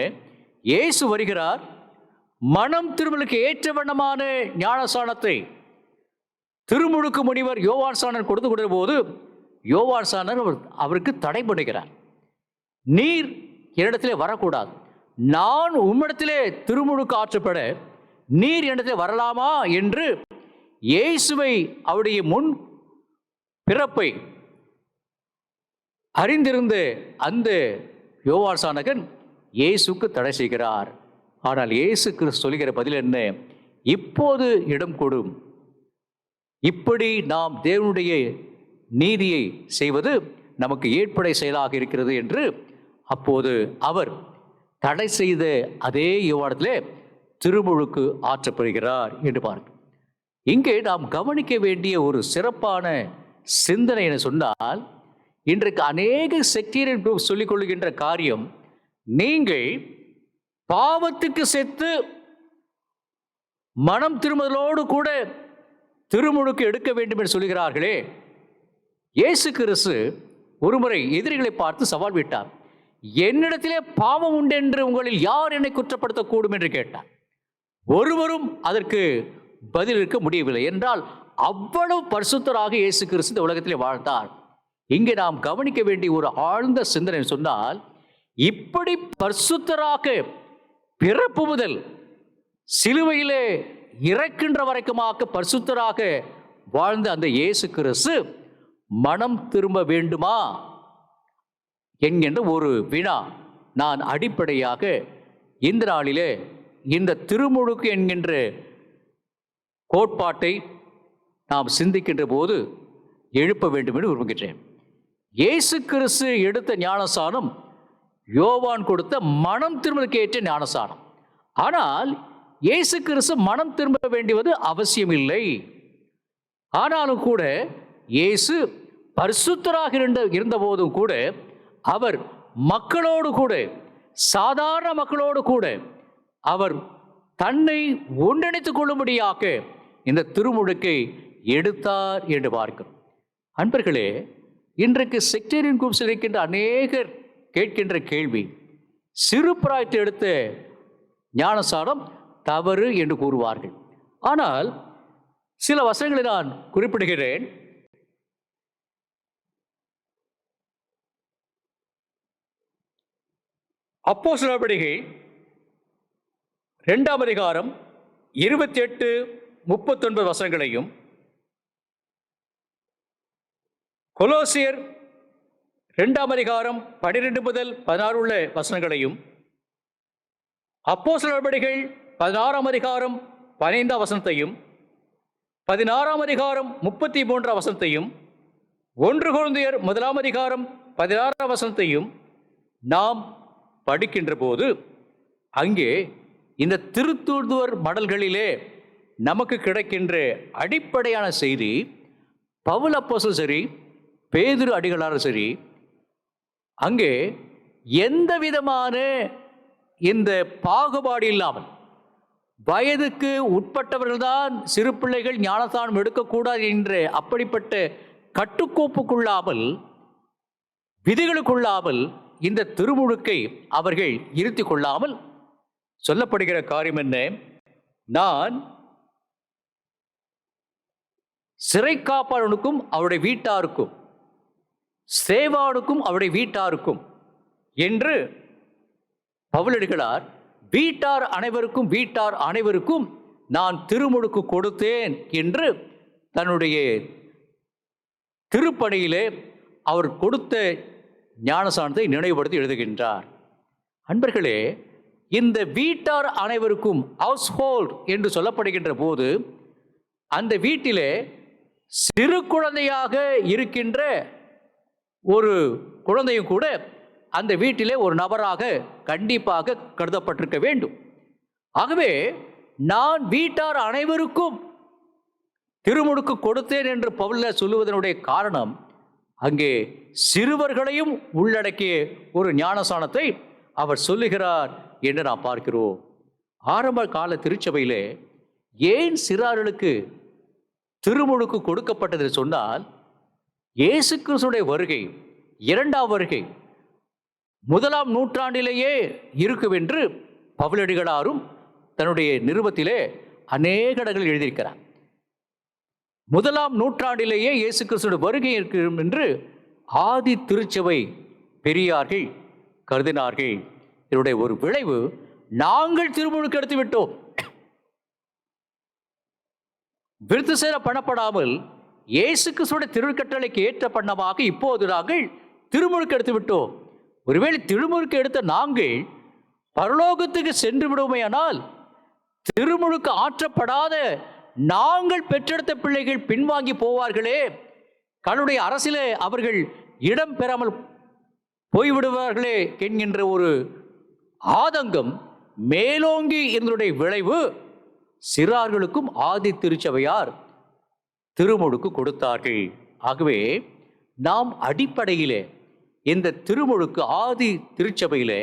A: இயேசு வருகிறார், மனம் திருமலுக்கு ஏற்ற வண்ணமான ஞானசானத்தை திருமுழுக்கு முனிவர் யோவான் சாணர் கொடுத்து கொண்ட போது யோவான் சாணர் அவருக்கு தடை பண்ணுகிறார். நீர் என்னிடத்திலே வரக்கூடாது, நான் உம்மிடத்திலே திருமுழுக்கு ஆற்றப்பட நீர் என்னிடத்திலே வரலாமா என்று இயேசுவை அவருடைய முன் பிறப்பை அறிந்திருந்த அந்த யோவான் சாணகன் இயேசுக்கு தடை செய்கிறார். ஆனால் இயேசு கிறிஸ்து சொல்லுகிற பதில் என்ன? இப்போது இடம் கொடும், இப்படி நாம் தேவனுடைய நீதியை செய்வது நமக்கு ஏற்படை செயலாக இருக்கிறது என்று அப்போது அவர் தடை செய்த அதே யோவானிலே திருமுழுக்கு ஆற்றப்படுகிறார் என்று பார்க்க. இங்கே நாம் கவனிக்க வேண்டிய ஒரு சிறப்பான சிந்தனை என சொன்னால், இன்றைக்கு அநேக செக்டேரியன் குரூப் சொல்லிக் கொள்கின்ற காரியம், நீங்கள் பாவத்துக்கு செத்து மனம் திரும்புதலோடு கூட திருமுழுக்கு எடுக்க வேண்டும் என்று சொல்கிறார்களே. இயேசு கிறிஸ்து ஒருமுறை எதிரிகளை பார்த்து சவால் விட்டார். என்னிடத்திலே பாவம் உண்டு என்று உங்களில் யார் என்னை குற்றப்படுத்தக்கூடும் என்று கேட்டார். ஒருவரும் அதற்கு பதில் இருக்க முடியவில்லை. என்றால் அவ்வளவு பரிசுத்தராக இயேசு கிறிஸ்து இந்த உலகத்திலே வாழ்ந்தார். இங்கே நாம் கவனிக்க வேண்டிய ஒரு ஆழ்ந்த சிந்தனை சொன்னால், இப்படி பரிசுத்தராக பிறப்பு முதல் சிலுவையிலே இறக்கின்ற வரைக்குமாக பரிசுத்தராக வாழ்ந்த அந்த இயேசு கிறிஸ்து மனம் திரும்ப வேண்டுமா என்கின்ற ஒரு வினா நான் அடிப்படையாக இந்த நாளிலே இந்த திருமுழுக்கு என்கின்ற கோட்பாட்டை நாம் சிந்திக்கின்ற போது எழுப்ப வேண்டும் என்று விரும்புகின்றேன். இயேசு கிறிஸ்து எடுத்த ஞானசானம் யோவான் கொடுத்த மனம் திரும்பலுக்கு ஏற்ற ஞானசானம். ஆனால் இயேசு கிறிஸ்து மனம் திரும்ப வேண்டியது அவசியமில்லை. ஆனாலும் கூட இயேசு பரிசுத்தராக இருந்த போதும் கூட அவர் மக்களோடு கூட, சாதாரண மக்களோடு கூட அவர் தன்னை ஒன்றிணைத்துக் கொள்ளும்படியாக இந்த திருமுழுக்கை எடுத்தார் என்று பார்க்கிறோம். அன்பர்களே, இன்றைக்கு செக்டேரியன் குரூப்ஸ் இருக்கின்ற அநேகர் கேட்கின்ற கேள்வி, சிறு பிராயத்தை எடுத்த ஞானசானம் தவறு என்று கூறுவார்கள். ஆனால் சில வசனங்களை நான் குறிப்பிடுகிறேன். அப்போஸ்தலர் நடவடிக்கைகள் 2ஆம் அதிகாரம் 28-39 வசனங்களையும், கொலோசியர் 2ஆம் அதிகாரம் 12 முதல் 16 உள்ள வசனங்களையும், அப்போஸ்தலர் நடவடிக்கைகள் 16ஆம் அதிகாரம் 15ஆம் வசனத்தையும், 16ஆம் அதிகாரம் 33ஆம் வசனத்தையும், 1 கொரிந்தியர் 1ஆம் அதிகாரம் 16ஆம் வசனத்தையும் நாம் படிக்கின்ற போது அங்கே இந்த திருத்தூதுவர் மடல்களிலே நமக்கு கிடைக்கின்ற அடிப்படையான செய்தி, பவுல் அப்போஸ்தலர் சரி, பேதுரு அடிகளாரும் சரி, அங்கே எந்த விதமான இந்த பாகுபாடு இல்லாமல், வயதுக்கு உட்பட்டவர்கள்தான் சிறு பிள்ளைகள் ஞானஸ்நானம் எடுக்கக்கூடாது என்ற அப்படிப்பட்ட கட்டுக்கோப்புக்குள்ளாமல், விதிகளுக்குள்ளாமல் இந்த திருமுழுக்கை அவர்கள் இருத்தி கொள்ளாமல் சொல்லப்படுகிற காரியம் என்ன? நான் சிறை காப்பாளனுக்கும் அவருடைய வீட்டாருக்கும், சேவானுக்கும் அவருடைய வீட்டாருக்கும் என்று பவுலடிகளார் வீட்டார் அனைவருக்கும் நான் திருமுழுக்கு கொடுத்தேன் என்று தன்னுடைய திருப்பணியிலே அவர் கொடுத்த ஞானஸ்நானத்தை நினைவுபடுத்தி எழுதுகின்றார். அன்பர்களே, இந்த வீட்டார் அனைவருக்கும், ஹவுஸ் ஹோல்ட் என்று சொல்லப்படுகின்ற போது, அந்த வீட்டிலே சிறு குழந்தையாக இருக்கின்ற ஒரு குழந்தையும் கூட அந்த வீட்டிலே ஒரு நபராக கண்டிப்பாக கருதப்பட்டிருக்க வேண்டும். ஆகவே நான் வீட்டார் அனைவருக்கும் திருமுழுக்கு கொடுத்தேன் என்று பவுல் சொல்லுவதனுடைய காரணம், அங்கே சிறுவர்களையும் உள்ளடக்கிய ஒரு ஞானஸ்நானத்தை அவர் சொல்லுகிறார் என்று நாம் பார்க்கிறோம். ஆரம்ப கால திருச்சபையிலே ஏன் சிறார்களுக்கு திருமுழுக்கு கொடுக்கப்பட்டது சொன்னால், இயேசு கிறிஸ்துடைய வருகை, இரண்டாம் வருகை 1ஆம் நூற்றாண்டிலேயே இருக்கும் என்று பவுலடிகளாரும் தன்னுடைய நிருபத்திலே அநேக இடங்களில் எழுதியிருக்கிறார். 1ஆம் நூற்றாண்டிலேயே இயேசு கிறிஸ்துடைய வருகை இருக்கும் என்று ஆதி திருச்சபை பெரியார்கள் கருதினார்கள். இதனுடைய ஒரு விளைவு, நாங்கள் திருமுழுக்கு எடுத்து விட்டோம், விருத்து சேர பண்ணப்படாமல் இயேசு கிறிஸ்துடைய திருக்கட்டளைக்கு ஏற்ற பண்ணமாக இப்போது நாங்கள் திருமுழுக்கு எடுத்து விட்டோம். ஒருவேளை திருமுழுக்கு எடுத்த நாங்கள் பரலோகத்துக்கு சென்று விடுவோமேயானால், திருமுழுக்கு ஆற்றப்படாத நாங்கள் பெற்றெடுத்த பிள்ளைகள் பின்வாங்கி போவார்களே, கடவுளுடைய அரசிலே அவர்கள் இடம் பெறாமல் போய்விடுவார்களே என்கின்ற ஒரு ஆதங்கம் மேலோங்கி இதனுடைய விளைவு, சிறார்களுக்கும் ஆதி திருச்சபையார் திருமுழுக்கு கொடுத்தார்கள். ஆகவே நாம் அடிப்படையிலே இந்த திருமுழுக்கு ஆதி திருச்சபையிலே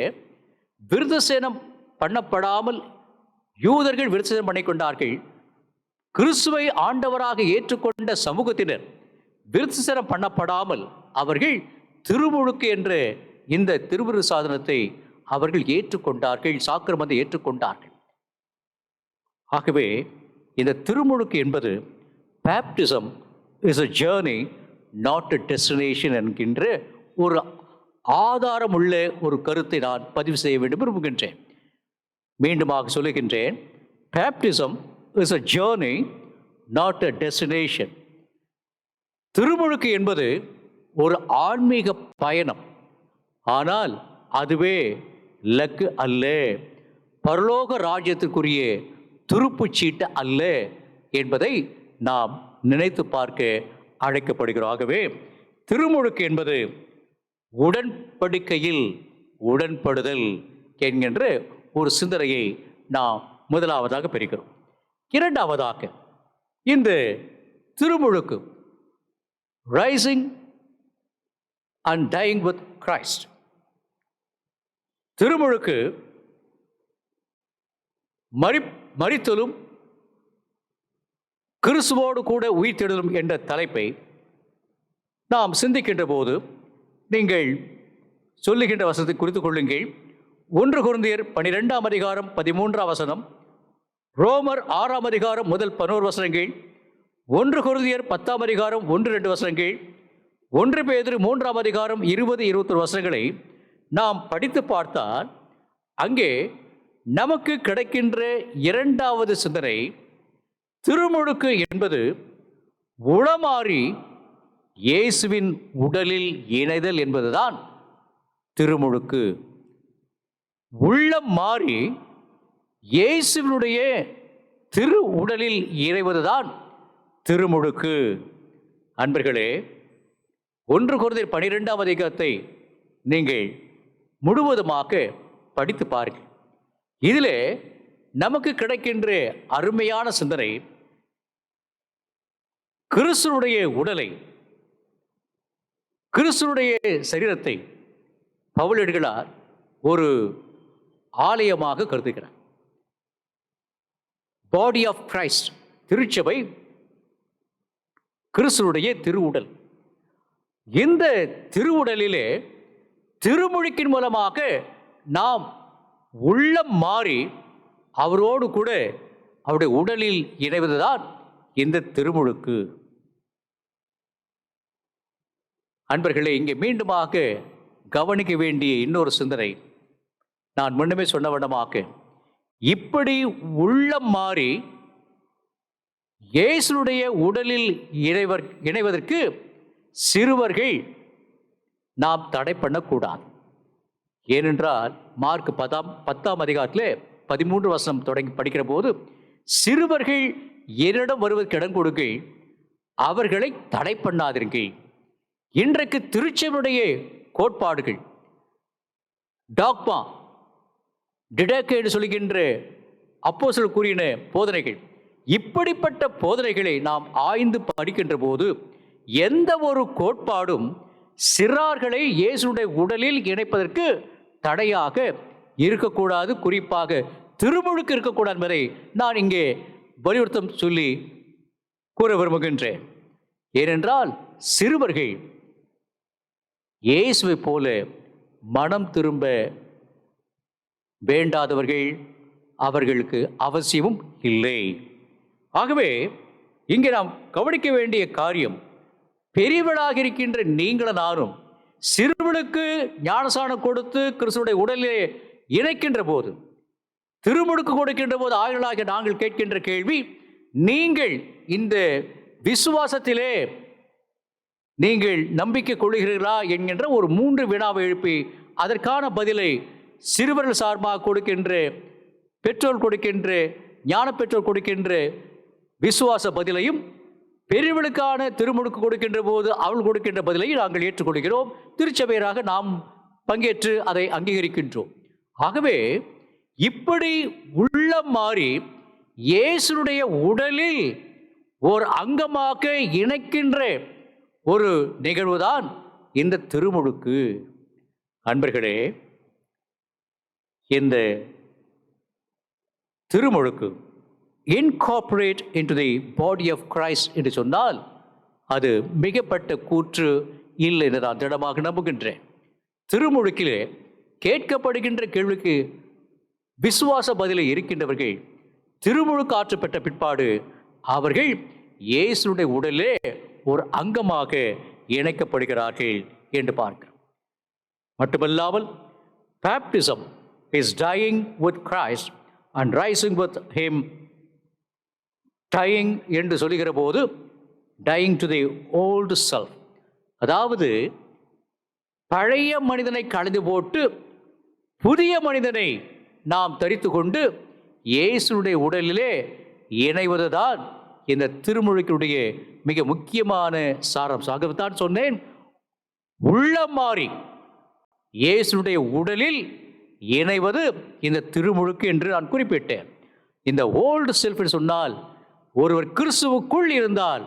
A: விருத்தசேனம் பண்ணப்படாமல் யூதர்கள் விருத்தசேனம் பண்ணிக்கொண்டார்கள். கிறிஸ்துவை ஆண்டவராக ஏற்றுக்கொண்ட சமூகத்தினர் விருத்தசேனம் பண்ணப்படாமல் அவர்கள் திருமுழுக்கு என்ற இந்த திருவிரு சாதனத்தை அவர்கள் ஏற்றுக்கொண்டார்கள், சாக்கிரமத்தை ஏற்றுக்கொண்டார்கள். ஆகவே இந்த திருமுழுக்கு என்பது baptism is a journey not a destination என்கின்ற ஒரு ஆதாரமுள்ள ஒரு கருத்தை நான் பதிவு செய்ய வேண்டும் விரும்புகின்றேன். மீண்டுமாக சொல்லுகின்றேன், baptism is a journey not a destination. திருமுழுக்கு என்பது ஒரு ஆன்மீக பயணம், ஆனால் அதுவே இலக்கு அல்ல, பரலோக ராஜ்யத்திற்குரிய துருப்புச் சீட்டு அல்ல என்பதை நாம் நினைத்து பார்க்க அழைக்கப்படுகிறோம். ஆகவே திருமுழுக்கு என்பது உடன்படிக்கையில் உடன்படுதல் என்கின்ற ஒரு சிந்தனையை நாம் முதலாவதாக பெறுகிறோம். இரண்டாவதாக இந்த திருமுழுக்கு rising and dying with Christ, திருமுழுக்கு மரித்தலும் கிறிஸ்துவோடு கூட உயிர்த்தெழுதலும் என்ற தலைப்பை நாம் சிந்திக்கின்ற போது நீங்கள் சொல்லுகின்ற வசனத்தை குறித்து கொள்ளுங்கள். 1 கொரிந்தியர் 12ஆம் அதிகாரம் 13ஆம் வசனம், ரோமர் 6ஆம் அதிகாரம் முதல் 11 வசனங்கள், 1 கொரிந்தியர் 10ஆம் அதிகாரம் 1-2 வசனங்கள், 1 பேதுரு 3ஆம் அதிகாரம் 20-21 வசனங்களை நாம் படித்து பார்த்தால் அங்கே நமக்கு கிடைக்கின்ற இரண்டாவது சிந்தனை, திருமுழுக்கு என்பது உளமாறி இயேசுவின் உடலில் இணைதல் என்பதுதான் திருமுழுக்கு. உள்ளம் மாறி இயேசுவினுடைய திரு உடலில் இணைவதுதான் திருமுழுக்கு. அன்பர்களே, 1 கொரிந்தியர் 12ஆம் அதிகாரத்தை நீங்கள் முழுவதுமாக படித்து பாருங்கள். இதிலே நமக்கு கிடைக்கின்ற அருமையான சிந்தனை, கிறிஸ்துவுடைய உடலை, கிறிஸ்துவுடைய சரீரத்தை பவுலடிகளார் ஒரு ஆலயமாக கருதுகிறார். பாடி ஆஃப் கிரைஸ்ட், திருச்சபை கிறிஸ்துவுடைய திருவுடல். இந்த திருவுடலிலே திருமுழுக்கின் மூலமாக நாம் உள்ளம் மாறி அவரோடு கூட அவருடைய உடலில் இணைவதுதான் இந்த திருமுழுக்கு. அன்பர்களே, இங்கே மீண்டுமாக கவனிக்க வேண்டிய இன்னொரு சிந்தனை, நான் முன்னமே சொன்னவண்ணமாக, இப்படி உள்ளம் மாறி இயேசுடைய உடலில் இணைவதற்கு சிறுவர்கள் நாம் தடை பண்ணக்கூடாது. ஏனென்றால் மார்க் 10ஆம் அதிகாரத்தில் 13 வசனம் தொடங்கி படிக்கிற போது, சிறுவர்கள் என்னிடம் வருவதற்கு இடம் கொடுங்கள், அவர்களை தடை பண்ணாதீர்கள். இன்றைக்கு திருச்சபையுடைய கோட்பாடுகள், டாக்மா, டிடேக்கே என்று சொல்கின்ற அப்போஸ்தலர் கூறின போதனைகள், இப்படிப்பட்ட போதனைகளை நாம் ஆய்ந்து படிக்கின்ற போது எந்த ஒரு கோட்பாடும் சிறார்களை இயேசுடைய உடலில் இணைப்பதற்கு தடையாக இருக்கக்கூடாது, குறிப்பாக திருமுழுக்கு இருக்கக்கூடாது என்பதை நான் இங்கே வலியுறுத்தம் சொல்லி கூற விரும்புகின்றேன். ஏனென்றால் சிறுவர்கள் இயேசுவை போல மனம் திரும்ப வேண்டாதவர்கள், அவர்களுக்கு அவசியமும் இல்லை. ஆகவே இங்கே நாம் கவனிக்க வேண்டிய காரியம், பெரியவளாக இருக்கின்ற நீங்களும் நானும் சிறுவனுக்கு ஞானசானம் கொடுத்து கிறிஸ்துவுடைய உடலிலே இணைக்கின்ற போது, திருமுழுக்கு கொடுக்கின்ற போது ஆயர்களாக நாங்கள் கேட்கின்ற கேள்வி, நீங்கள் இந்த விசுவாசத்திலே நீங்கள் நம்பிக்கை கொள்கிறீர்களா என்கின்ற ஒரு 3 வினாவை எழுப்பி அதற்கான பதிலை சிறுவர்கள் சார்பாக கொடுக்கின்ற பெற்றோர் கொடுக்கின்ற ஞான பெற்றோர் கொடுக்கின்ற விசுவாச பதிலையும், பெரியவர்களுக்கான திருமுழுக்கு கொடுக்கின்ற போது அவள் கொடுக்கின்ற பதிலையும் நாங்கள் ஏற்றுக்கொள்கிறோம். திருச்சபையராக நாம் பங்கேற்று அதை அங்கீகரிக்கின்றோம். ஆகவே இப்படி உள்ளம் மாறி இயேசுடைய உடலில் ஒரு அங்கமாக இணைக்கின்ற ஒரு நிகழ்வுதான் இந்த திருமுழுக்கு. அன்பர்களே, இந்த திருமுழுக்கு incorporate into the body of Christ என்று சொன்னால் அது மிகப்பட்ட கூற்று இல்லை என்று நான் திடமாக நம்புகின்றேன். திருமுழுக்கிலே கேட்கப்படுகின்ற கேள்விக்கு விசுவாச பதிலை இருக்கின்றவர்கள் திருமுழுக்கு ஆற்றப்பட்ட பிற்பாடு அவர்கள் இயேசுடைய உடலே ஒரு அங்கமாக இணைக்கப்படுகிறார்கள் என்று பார்க்கிறோம். மட்டுமல்லாமல் baptism is dying with Christ and rising with him. dying என்று சொல்லுகிற போது dying to the old self, அதாவது பழைய மனிதனை களைந்து போட்டு புதிய மனிதனை நாம் தரித்து கொண்டு இயேசுடைய உடலிலே இணைவதுதான் இந்த திருமுழுக்கினுடைய மிக முக்கியமான சாராம்சம். ஆகத்தான் சொன்னேன், உள்ளம் மாறி இயேசுடைய உடலில் இணைவது இந்த திருமுழுக்கு என்று நான் குறிப்பிட்டேன். இந்த ஓல்டு செல்ஃப் சொன்னால் ஒருவர் கிறிஸ்துவுக்குள் இருந்தால்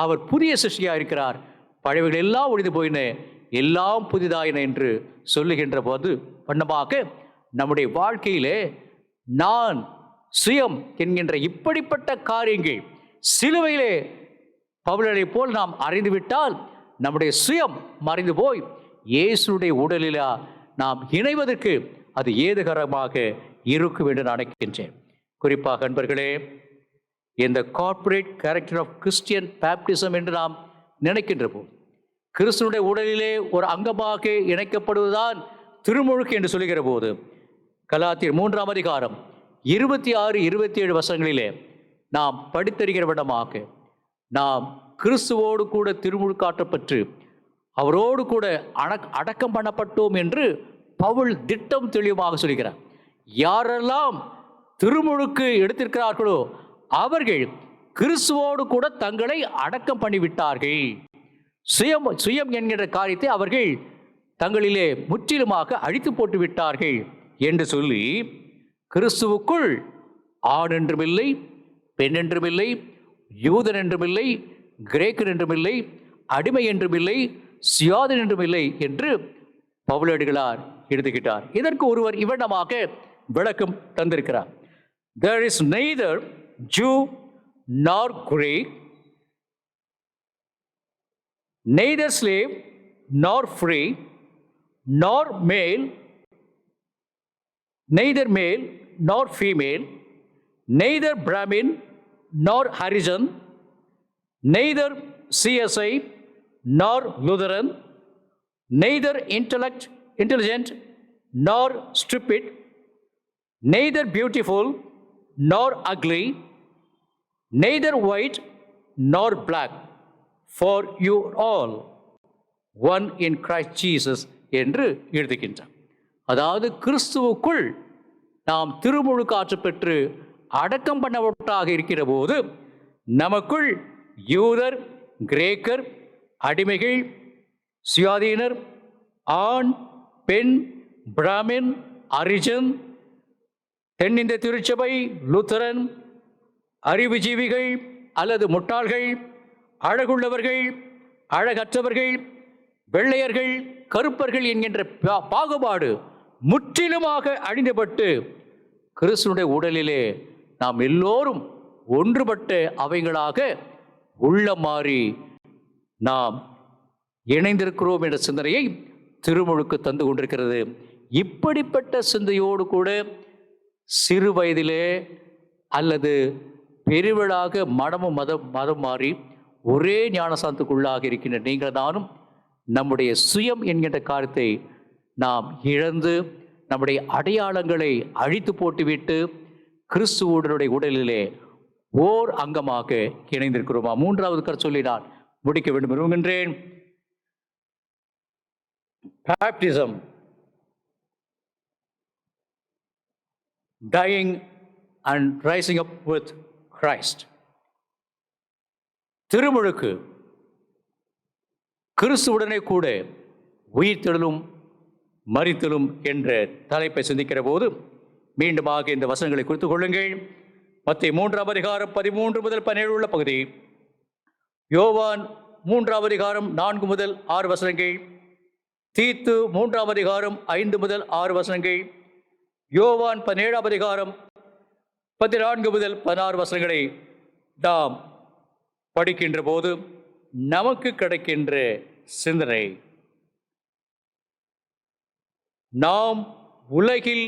A: அவர் புதிய சிருஷ்டியாக இருக்கிறார், பழையவைகள் எல்லாம் ஒழிந்து போயின, எல்லாம் புதிதாயின என்று சொல்லுகின்ற போது வண்ணமாக நம்முடைய வாழ்க்கையிலே நான் சுயம் என்கின்ற இப்படிப்பட்ட காரியங்கள் சிலுவையிலே பவுலை போல் நாம் அறிந்துவிட்டால் நம்முடைய சுயம் மறைந்து போய் இயேசுடைய உடலில் நாம் இணைவதற்கு அது ஏதுகரமாக இருக்கும் என்று நான் நினைக்கின்றேன். குறிப்பாக அன்பர்களே, இந்த corporate character of Christian baptism என்று நாம் நினைக்கின்ற போது கிறிஸ்துவனுடைய உடலிலே ஒரு அங்கமாக இணைக்கப்படுவதுதான் திருமுழுக்கு என்று சொல்லுகிற போது கலாத்தியர் 3ஆம் அதிகாரம் 26-27 வசனங்களிலே நாம் படித்தறிகிற விடமாக நாம் கிறிஸ்துவோடு கூட திருமுழுக்காற்றப்பட்டு அவரோடு கூட அடக்கம் பண்ணப்பட்டோம் என்று பவுல் திட்டம் தெளிவாக சொல்கிறார். யாரெல்லாம் திருமுழுக்கு எடுத்திருக்கிறார்களோ அவர்கள் கிறிஸ்துவோடு கூட தங்களை அடக்கம் பண்ணிவிட்டார்கள். சுயம் என்கிற காரியத்தை அவர்கள் தங்களிலே முற்றிலுமாக அழித்து போட்டு விட்டார்கள் என்று சொல்லி கிறிஸ்துவுக்குள் ஆண் என்றும் இல்லை, பெண் என்றும் இல்லை, யூதன் என்றும் இல்லை, கிரேக்கன் என்றும் இல்லை, அடிமை என்றும் இல்லை, சுயாதீன் என்றும் இல்லை என்று பவுலடிகளார் எழுதுகிறார். இதற்கு ஒருவர் இவ்விடமாக விளக்கம் தந்திருக்கிறார். There is neither Jew nor Greek, neither slave nor free, nor male, neither male nor female, neither Brahmin nor Harijan, neither CSI nor Lutheran, neither intelligent nor stupid, neither beautiful nor ugly, neither white nor black, for you all one in Christ Jesus என்று எழுதுகின்றார். அதாவது கிறிஸ்துவுக்குள் நாம் திருமுழுக்காற்று பெற்று அடக்கம் பண்ணப்பட்டாக இருக்கிற போது நமக்குள் யூதர், கிரேக்கர், அடிமைகள், சுயாதீனர், ஆண், பெண், பிராமின், அரிஜன், தென்னிந்திய திருச்சபை, லுத்தரன், அறிவுஜீவிகள் அல்லது முட்டாள்கள், அழகுள்ளவர்கள், அழகற்றவர்கள், வெள்ளையர்கள், கருப்பர்கள் என்கின்ற பாகுபாடு முற்றிலுமாக அழிந்துபட்டு கிறிஸ்துனுடைய உடலிலே நாம் எல்லோரும் ஒன்றுபட்ட அவைகளாக உள்ள மாறி நாம் இணைந்திருக்கிறோம் என்ற சிந்தனையை திருமுழுக்கு தந்து கொண்டிருக்கிறது. இப்படிப்பட்ட சிந்தையோடு கூட சிறு வயதிலே அல்லது பெருவிழாக மதம் மாறி ஒரே ஞானசாந்தத்துக்குள்ளாக இருக்கின்ற நீங்கள் நானும் நம்முடைய சுயம் என்கின்ற காரியத்தை நாம் இழந்து நம்முடைய அடையாளங்களை அழித்து போட்டுவிட்டு கிறிஸ்துவுடைய உடலிலே ஓர் அங்கமாக இணைந்திருக்கிறோமா? மூன்றாவது கருத்து சொல்லி நான் முடிக்க வேண்டும் விரும்புகின்றேன். Baptism, dying and rising up with Christ. திருமுழுக்கு கிறிஸ்துவுடனே கூட உயிர்த்தெழுதலும் மரித்தலும் என்ற தலைப்பை சிந்திக்கிற போது மீண்டுமாக இந்த வசனங்களை குறித்துக் கொள்ளுங்கள். மத்தேயு 3ஆம் அதிகாரம் 13 முதல் 17 உள்ள பகுதி, யோவான் 3ஆம் அதிகாரம் 4 முதல் 6 வசனங்கள், தீத்து 3ஆம் அதிகாரம் 5 முதல் 6 வசனங்கள், யோவான் 17ஆம் அதிகாரம் 14 முதல் 16 வசனங்களை நாம் படிக்கின்ற போது நமக்கு கிடைக்கின்ற சிந்தனை, நாம் உலகில்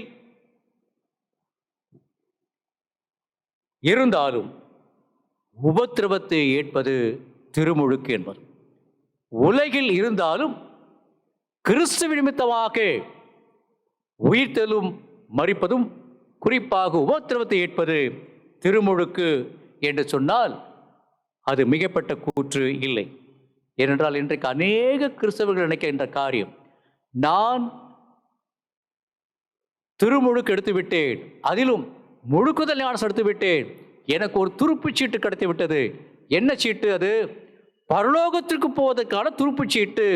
A: இருந்தாலும் உபத்திரவத்தை ஏற்பது திருமுழுக்கு என்பது. உலகில் இருந்தாலும் கிறிஸ்துவ நிமித்தமாக உயிர்த்தெழும் மரிப்பதும் குறிப்பாக உபத்திரவத்தை ஏற்பது திருமுழுக்கு என்று சொன்னால் அது மிகப்பட்ட கூற்று இல்லை. ஏனென்றால் இன்றைக்கு அநேக கிறிஸ்தவர்கள் நினைக்கின்ற காரியம், நான் திருமுழுக்கு எடுத்து விட்டேன், அதிலும் முழுக்குதல் ஞானம் எடுத்து விட்டேன், எனக்கு ஒரு துருப்புச் சீட்டு கிடைத்து விட்டது. என்ன சீட்டு அது? பரலோகத்திற்கு போவதற்கான துருப்புச் சீட்டு.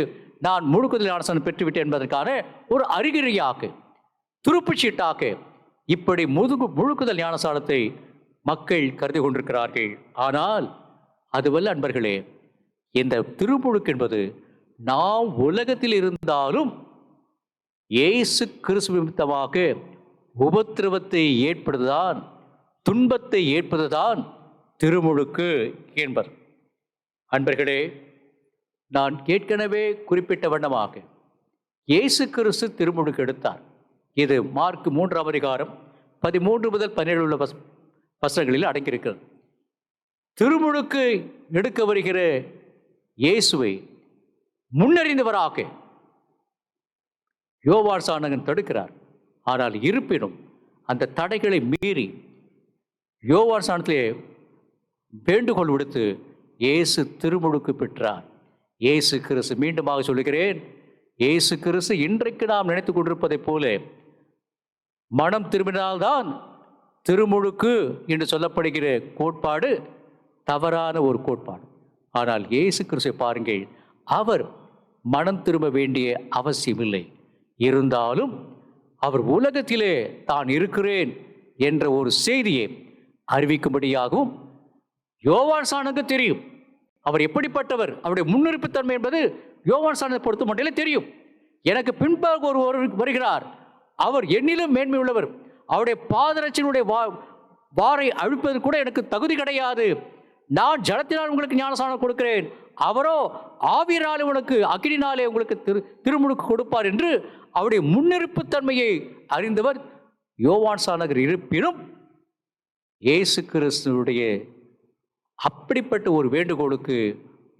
A: நான் முழுக்குதல் ஞானம் பெற்றுவிட்டேன் என்பதற்கான ஒரு அறிகுறியாக, துருப்புச் சீட்டாக இப்படி முழுக்குதல் ஞானசானத்தை மக்கள் கருதி கொண்டிருக்கிறார்கள். ஆனால் அதுவல்ல அன்பர்களே, இந்த திருமுழுக்கு என்பது நாம் உலகத்தில் இருந்தாலும் இயேசு கிறிஸ்து நிமித்தமாக உபத்திரவத்தை ஏற்படுவதுதான், துன்பத்தை ஏற்பதுதான் திருமுழுக்கு என்பர். அன்பர்களே, நான் ஏற்கனவே குறிப்பிட்ட வண்ணமாக இயேசு கிறிஸ்து திருமுழுக்கு எடுத்தார். இது மார்க் 3ஆம் அதிகாரம் 13 முதல் 17 உள்ள வசனங்களில் அடங்கியிருக்கிறது. திருமுழுக்கு எடுக்க வருகிற இயேசுவை முன்னறிந்தவராக யோவான் சாணகன் தடுக்கிறார். ஆனால் இருப்பினும் அந்த தடைகளை மீறி யோவான் சாணத்திலே வேண்டுகோள் விடுத்து இயேசு திருமுழுக்கு பெற்றார். இயேசு கிறிஸ்து, மீண்டுமாக சொல்லுகிறேன், இயேசு கிறிஸ்து இன்றைக்கு நாம் நினைத்து கொண்டிருப்பதைப் போல மனம் திரும்பினால்தான் திருமுழுக்கு என்று சொல்லப்படுகிற கோட்பாடு தவறான ஒரு கோட்பாடு. ஆனால் இயேசு கிறிஸ்துவை பாருங்கள், அவர் மனம் திரும்ப வேண்டிய அவசியமில்லை. இருந்தாலும் அவர் உலகத்திலே தான் இருக்கிறேன் என்ற ஒரு செய்தியை அறிவிக்கும்படியாகவும் யோவான் சாணனுக்கு தெரியும் அவர் எப்படிப்பட்டவர், அவருடைய முன்னிருப்புத்தன்மை என்பது யோவான் சாணனை பொறுத்த மட்டும் தெரியும். எனக்கு பின்பாக ஒருவர் வருகிறார், அவர் என்னிலும் மேன்மை உள்ளவர், அவருடைய பாதரட்சியினுடைய வாரை அழிப்பது கூட எனக்கு தகுதி கிடையாது, நான் ஜலத்தினால் உங்களுக்கு ஞானஸ்நானம் கொடுக்கிறேன், அவரோ ஆவியினாலே உங்களுக்கு அக்கினினாலே உங்களுக்கு திருமுழுக்கு கொடுப்பார் என்று அவருடைய முன்னிருப்புத்தன்மையை அறிந்தவர் யோவான் சாணகர். இருப்பினும் இயேசு கிறிஸ்துவுடைய அப்படிப்பட்ட ஒரு வேண்டுகோளுக்கு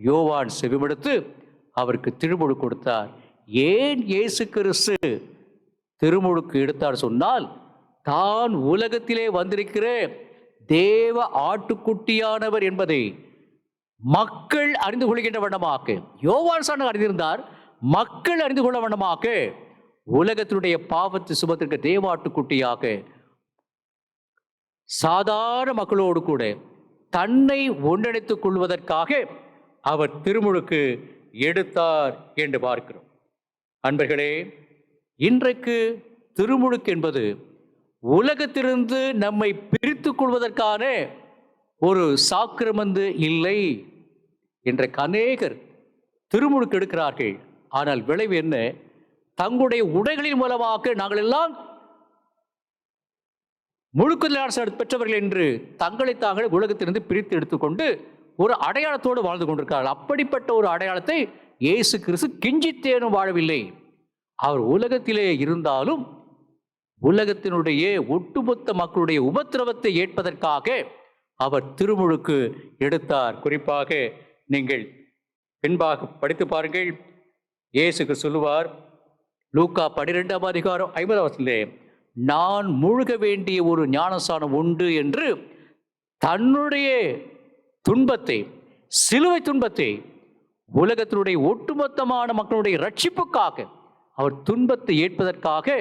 A: யோவான் செவிமடுத்து அவருக்கு திருமுழுக்கு கொடுத்தார். ஏன் இயேசு கிறிஸ்து திருமுழுக்கு எடுத்தார் சொன்னால், தான் உலகத்திலே வந்திருக்கிற தேவ ஆட்டுக்குட்டியானவர் என்பதை மக்கள் அறிந்து கொள்கின்ற வண்ணமாக, யோவான் சாணகர் அறிந்திருந்தார், மக்கள் அறிந்து கொள்ள வண்ணமாக உலகத்தினுடைய பாவத்தை சுமத்திருக்க தேவ ஆட்டுக்குட்டியாக சாதாரண மக்களோடு கூட தன்னை ஒன்றிணைத்துக் கொள்வதற்காக அவர் திருமுழுக்கு எடுத்தார் என்று பார்க்கிறோம். அன்பர்களே, இன்றைக்கு திருமுழுக்கு என்பது உலகத்திலிருந்து நம்மை பிரித்துக் கொள்வதற்கான ஒரு சாக்கிரமந்து இல்லை. இன்றைக்கு அநேகர் திருமுழுக்கு எடுக்கிறார்கள், ஆனால் விளைவு என்ன? தங்களுடைய உடைகளின் மூலமாக நாங்கள் எல்லாம் முழுக்குதல் பெற்றவர்கள் என்று தங்களை தாங்களே உலகத்திலிருந்து பிரித்து எடுத்துக்கொண்டு ஒரு அடையாளத்தோடு வாழ்ந்து கொண்டிருக்கிறார்கள். அப்படிப்பட்ட ஒரு அடையாளத்தை இயேசு கிறிஸ்து கிஞ்சித்தேனும் வாழவில்லை. அவர் உலகத்திலே இருந்தாலும் உலகத்தினுடைய ஒட்டுமொத்த மக்களுடைய உபத்திரவத்தை ஏற்பதற்காக அவர் திருமுழுக்கு எடுத்தார். குறிப்பாக நீங்கள் பின்பாக படித்து பாருங்கள். இயேசுக்கு சொல்லுவார், லூக்கா 12ஆம் அதிகாரம் 50ஆம் வசனத்திலே, நான் முழுக வேண்டிய ஒரு ஞானஸ்நானம் உண்டு என்று தன்னுடைய துன்பத்தை, சிலுவை துன்பத்தை, உலகத்தினுடைய ஒட்டுமொத்தமான மக்களுடைய ரட்சிப்புக்காக அவர் துன்பத்தை ஏற்பதற்காக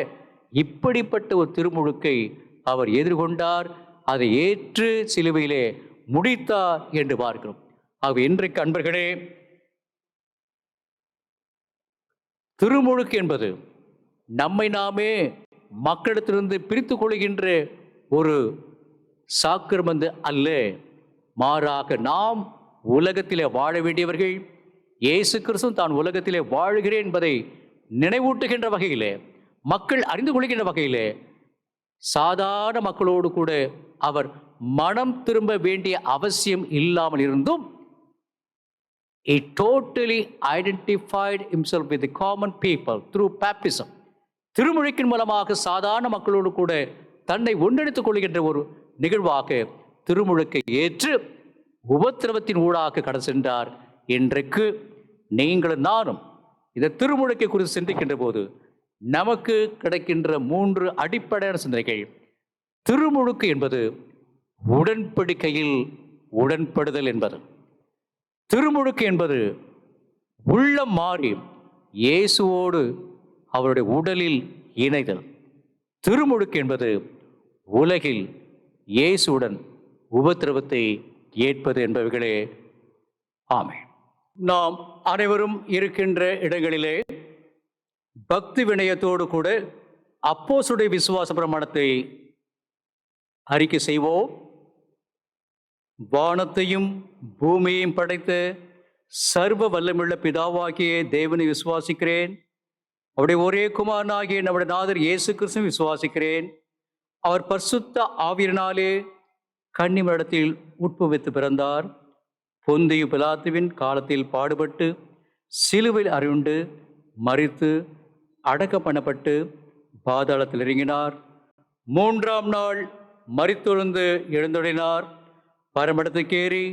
A: இப்படிப்பட்ட ஒரு திருமுழுக்கை அவர் எதிர்கொண்டார். அதை ஏற்று சிலுவையிலே முடித்தார் என்று பார்க்கிறோம். ஆக இன்றைக்கு அன்பர்களே, திருமுழுக்கு என்பது நம்மை நாமே மக்களிடத்திலிருந்து பிரித்து கொள்கின்ற ஒரு சாக்கிரமந்து அல்ல. மாறாக நாம் உலகத்திலே வாழ வேண்டியவர்கள். இயேசு கிறிஸ்து தான் உலகத்திலே வாழுகிறேன் என்பதை நினைவூட்டுகின்ற வகையிலே, மக்கள் அறிந்து கொள்கின்ற வகையிலே, சாதாரண மக்களோடு கூட அவர் மனம் திரும்ப வேண்டிய அவசியம் இல்லாமல் இருந்தும் he totally identified himself with the common people through baptism. திருமுழுக்கின் மூலமாக சாதாரண மக்களோடு கூட தன்னை ஒன்றிணைத்துக் கொள்கின்ற ஒரு நிகழ்வாக திருமுழுக்கை ஏற்று உபத்திரவத்தின் ஊடாக கடந்து சென்றார். இன்றைக்கு நீங்களும் நானும் இந்த திருமுழுக்கை குறித்து சிந்திக்கின்ற போது நமக்கு கிடைக்கின்ற 3 அடிப்படையான சிந்தனைகள். திருமுழுக்கு என்பது உடன்படிக்கையில் உடன்படுதல் என்பது. திருமுழுக்கு என்பது உள்ளம் மாறி இயேசுவோடு அவருடைய உடலில் இணைதல். திருமுழுக்கு என்பது உலகில் இயேசுவுடன் உபத்திரவத்தை ஏற்பது என்பவைகளே. ஆமென். நாம் அனைவரும் இருக்கின்ற இடங்களிலே பக்தி வினயத்தோடு கூட அப்போஸ்தலருடைய விசுவாச பிரமாணத்தை அறிக்கை செய்வோம். வானத்தையும் பூமியையும் படைத்த சர்வ வல்லமுள்ள பிதாவாகிய தேவனை விசுவாசிக்கிறேன். அவருடைய ஒரே குமாரனாகிய நம்முடைய நாதர் இயேசு கிறிஸ்துவை விசுவாசிக்கிறேன். அவர் பரிசுத்த ஆவியினாலே கன்னிமரிடத்தில் உட்பவித்து பிறந்தார். பொந்தியு பிலாத்துவின் காலத்தில் பாடுபட்டு சிலுவையில் அறையுண்டு மரித்து அடக்கம் பண்ணப்பட்டு பாதாளத்தில் இறங்கினார். 3ஆம் நாள் மரித்தெழுந்து எழுந்தொழினார். பரமடத்துக்கேறி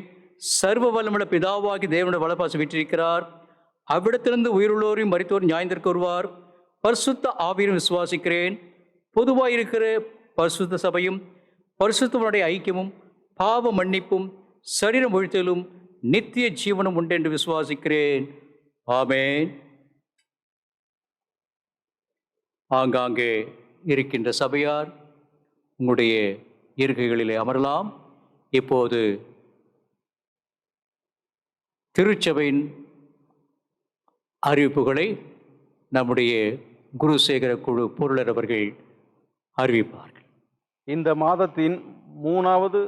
A: சர்வ வல்லமுள்ள பிதாவாகி தேவனுடைய வலப்பாசம் வீற்றிருக்கிறார். அவ்விடத்திலிருந்து உயிருள்ளோரையும் மரித்தோர் நியாயத்திற்கு வருவார். பரிசுத்த ஆவியையும் விசுவாசிக்கிறேன். பொதுவாயிருக்கிற பரிசுத்த சபையும் பரிசுத்தவனுடைய ஐக்கியமும் பாவ மன்னிப்பும் சரீரம் ஒழித்தலும் நித்திய ஜீவனும் உண்டு என்று விசுவாசிக்கிறேன். ஆமென். ஆங்காங்கே இருக்கின்ற சபையார் உங்களுடைய இருக்கைகளிலே அமரலாம். இப்போது திருச்சபையின் அறிவிப்புகளை நம்முடைய குருசேகர குழு பொருளர் அவர்கள் அறிவிப்பார்கள்.
D: இந்த மாதத்தின் மூணாவது